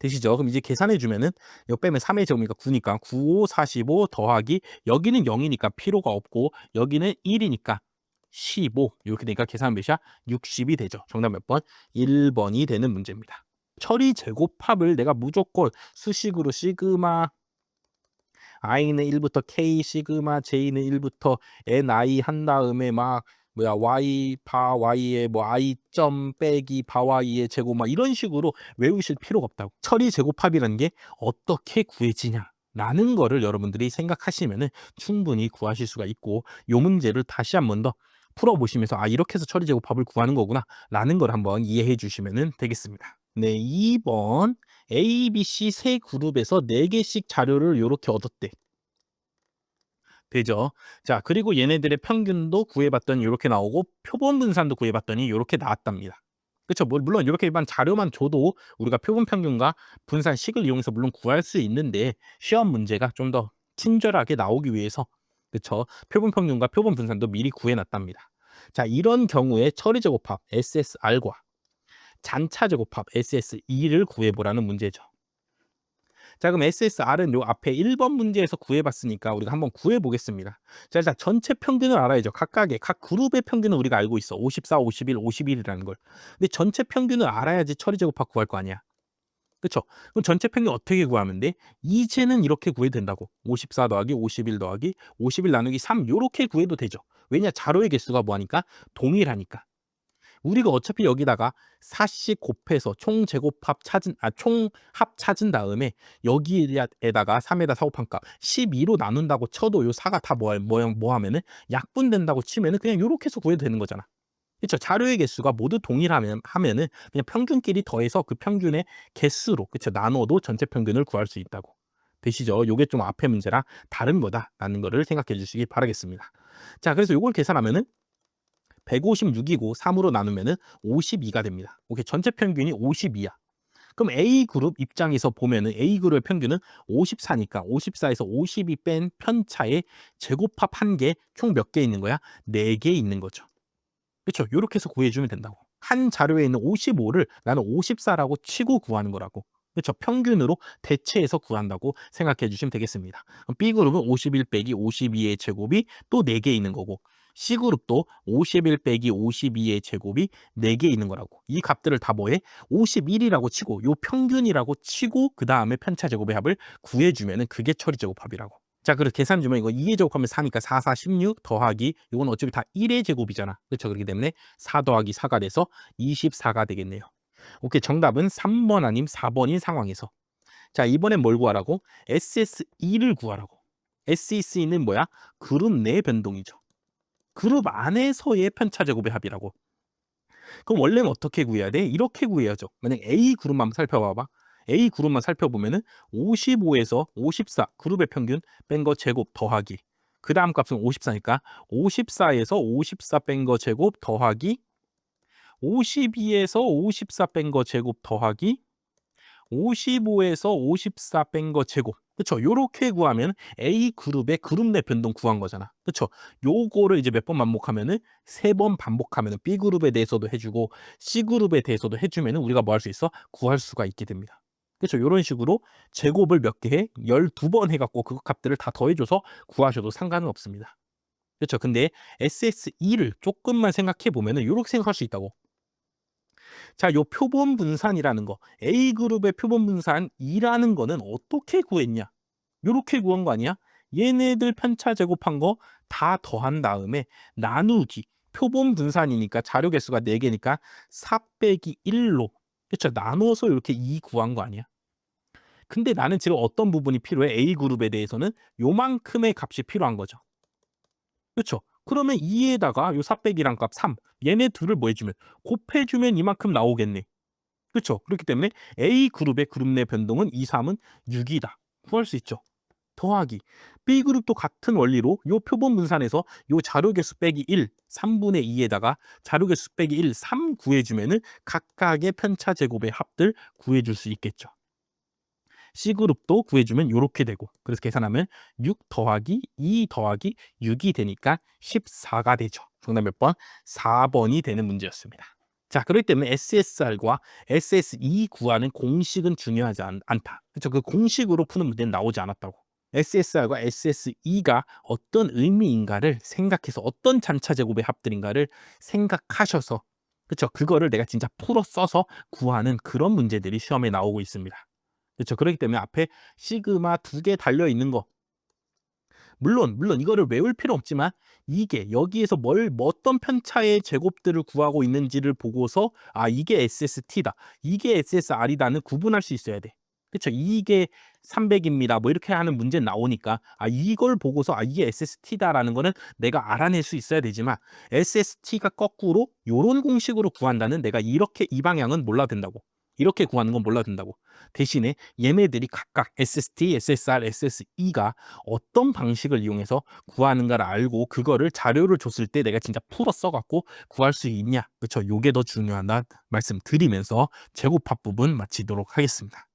되시죠? 그럼 이제 계산해 주면은 이거 빼면 3의 제곱이니까 9니까 9, 5, 45 더하기 여기는 0이니까 필요가 없고 여기는 1이니까 15 이렇게 되니까 계산 몇이야? 60이 되죠. 정답 몇 번? 1번이 되는 문제입니다. 처리 제곱합을 내가 무조건 수식으로 시그마 i는 1부터 k 시그마 j는 1부터 ni 한 다음에 막 뭐야 y 바 y의 뭐 i 점 빼기 바 y의 제곱 막 이런 식으로 외우실 필요가 없다고. 처리 제곱합이라는 게 어떻게 구해지냐 라는 거를 여러분들이 생각하시면은 충분히 구하실 수가 있고 요 문제를 다시 한 번 더 풀어보시면서 아 이렇게 해서 처리 제곱합을 구하는 거구나 라는 걸 한번 이해해 주시면 되겠습니다. 네, 2번 A, B, C 세 그룹에서 4개씩 자료를 요렇게 얻었대. 되죠. 자, 그리고 얘네들의 평균도 구해봤더니 요렇게 나오고 표본 분산도 구해봤더니 요렇게 나왔답니다. 그쵸? 뭐 물론 이렇게 일반 자료만 줘도 우리가 표본 평균과 분산식을 이용해서 물론 구할 수 있는데 시험 문제가 좀 더 친절하게 나오기 위해서 그쵸? 표본 평균과 표본 분산도 미리 구해놨답니다. 자, 이런 경우에 처리 제곱합 SSR과 잔차 제곱합 SSE를 구해보라는 문제죠. 자, 그럼 SSR은 요 앞에 1번 문제에서 구해봤으니까 우리가 한번 구해보겠습니다. 자, 일단 전체 평균을 알아야죠. 각각의 각 그룹의 평균은 우리가 알고 있어. 54, 51, 51이라는 걸. 근데 전체 평균을 알아야지 처리 제곱합 구할 거 아니야. 그쵸? 그럼 전체 평균 어떻게 구하면 돼? 이제는 이렇게 구해도 된다고. 54 더하기 51 더하기 51 나누기 3 요렇게 구해도 되죠. 왜냐? 자료의 개수가 뭐하니까? 동일하니까. 우리가 어차피 여기다가 4씩 곱해서 총합 찾은 다음에 여기에다가 3에다 4 곱한 값 12로 나눈다고 쳐도 요 4가 다 뭐 하면은 약분된다고 치면은 그냥 요렇게 해서 구해도 되는 거잖아. 그쵸? 자료의 개수가 모두 하면은 그냥 평균끼리 더해서 그 평균의 개수로 그쵸? 나눠도 전체 평균을 구할 수 있다고. 되시죠? 요게 좀 앞의 문제랑 다른 거다라는 거를 생각해 주시기 바라겠습니다. 자, 그래서 요걸 계산하면은 156이고 3으로 나누면은 52가 됩니다. 오케이, 전체 평균이 52야. 그럼 A그룹 입장에서 보면은 A그룹의 평균은 54니까 54에서 52 뺀 편차의 제곱합 한 개, 총 몇 개 있는 거야? 4개 있는 거죠. 그렇죠? 요렇게 해서 구해주면 된다고. 한 자료에 있는 55를 나는 54라고 치고 구하는 거라고. 그렇죠? 평균으로 대체해서 구한다고 생각해 주시면 되겠습니다. 그럼 B그룹은 51 빼기 52의 제곱이 또 4개 있는 거고 C그룹도 51 빼기 52의 제곱이 4개 있는 거라고. 이 값들을 다 뭐해? 51이라고 치고 요 평균이라고 치고 그 다음에 편차 제곱의 합을 구해주면은 그게 처리 제곱합이라고. 자, 그래서 계산 주면 이거 2의 제곱하면 4니까 4, 4, 16 더하기 이건 어차피 다 1의 제곱이잖아. 그렇죠? 그렇기 때문에 4 더하기 4가 돼서 24가 되겠네요. 오케이, 정답은 3번 아님 4번인 상황에서. 자, 이번엔 뭘 구하라고? SSE를 구하라고. SEC는 뭐야? 그룹 내 변동이죠. 그룹 안에서의 편차 제곱의 합이라고. 그럼 원래는 어떻게 구해야 돼? 이렇게 구해야죠. 만약 A 그룹만 살펴봐봐. A 그룹만 살펴보면은 55에서 54 그룹의 평균 뺀 거 제곱 더하기 그다음 값은 54니까 54에서 54 뺀 거 제곱 더하기 52에서 54 뺀 거 제곱 더하기 55에서 54 뺀 거 제곱. 그쵸? 요렇게 구하면 A 그룹의 그룹 내 변동 구한 거잖아. 그쵸? 요거를 이제 몇 번 반복하면은 3번 반복하면은 B 그룹에 대해서도 해주고 C 그룹에 대해서도 해주면은 우리가 뭐 할 수 있어? 구할 수가 있게 됩니다. 그쵸? 요런 식으로 제곱을 몇 개 해? 12번 해갖고 그 값들을 다 더해줘서 구하셔도 상관은 없습니다. 그쵸? 근데 SSE를 조금만 생각해 보면은 요렇게 생각할 수 있다고. 자, 요 표본 분산이라는 거, A그룹의 표본 분산 2라는 거는 어떻게 구했냐? 요렇게 구한 거 아니야? 얘네들 편차 제곱한 거 다 더한 다음에 나누기. 표본 분산이니까 자료 개수가 4개니까 4 빼기 1로. 그쵸? 나눠서 이렇게 2 구한 거 아니야? 근데 나는 지금 어떤 부분이 필요해? A그룹에 대해서는 요만큼의 값이 필요한 거죠. 그쵸? 그러면 2에다가 요 4 빼기랑 값 3. 얘네 둘을 뭐 해주면? 곱해주면 이만큼 나오겠네. 그쵸? 그렇기 때문에 A 그룹의 그룹 내 변동은 2, 3은 6이다. 구할 수 있죠. 더하기 B 그룹도 같은 원리로 요 표본 분산에서 요 자료 개수 빼기 1, 3분의 2에다가 자료 개수 빼기 1, 3 구해주면은 각각의 편차 제곱의 합들 구해줄 수 있겠죠. C그룹도 구해주면 요렇게 되고 그래서 계산하면 6 더하기 2 더하기 6이 되니까 14가 되죠. 정답 몇 번? 4번이 되는 문제였습니다. 자, 그렇기 때문에 SSR과 SSE 구하는 공식은 중요하지 않다. 그렇죠? 그 공식으로 푸는 문제는 나오지 않았다고. SSR과 SSE가 어떤 의미인가를 생각해서 어떤 잔차 제곱의 합들인가를 생각하셔서 그렇죠? 그거를 내가 진짜 풀어 써서 구하는 그런 문제들이 시험에 나오고 있습니다. 그렇죠? 그렇기 때문에 앞에 시그마 2개 달려 있는 거 물론 이거를 외울 필요 없지만 이게 여기에서 뭐 어떤 편차의 제곱들을 구하고 있는지를 보고서 아 이게 SST다. 이게 SSR이다는 구분할 수 있어야 돼. 그렇죠? 이게 300입니다. 뭐 이렇게 하는 문제 나오니까 아 이걸 보고서 아 이게 SST다라는 거는 내가 알아낼 수 있어야 되지만 SST가 거꾸로 요런 공식으로 구한다는 내가 이렇게 이 방향은 몰라도 된다고. 이렇게 구하는 건 몰라도 된다고. 대신에 얘네들이 각각 SST, SSR, SSE가 어떤 방식을 이용해서 구하는가를 알고 그거를 자료를 줬을 때 내가 진짜 풀어 써갖고 구할 수 있냐. 그렇죠? 요게 더 중요하다 말씀드리면서 제곱합 부분 마치도록 하겠습니다.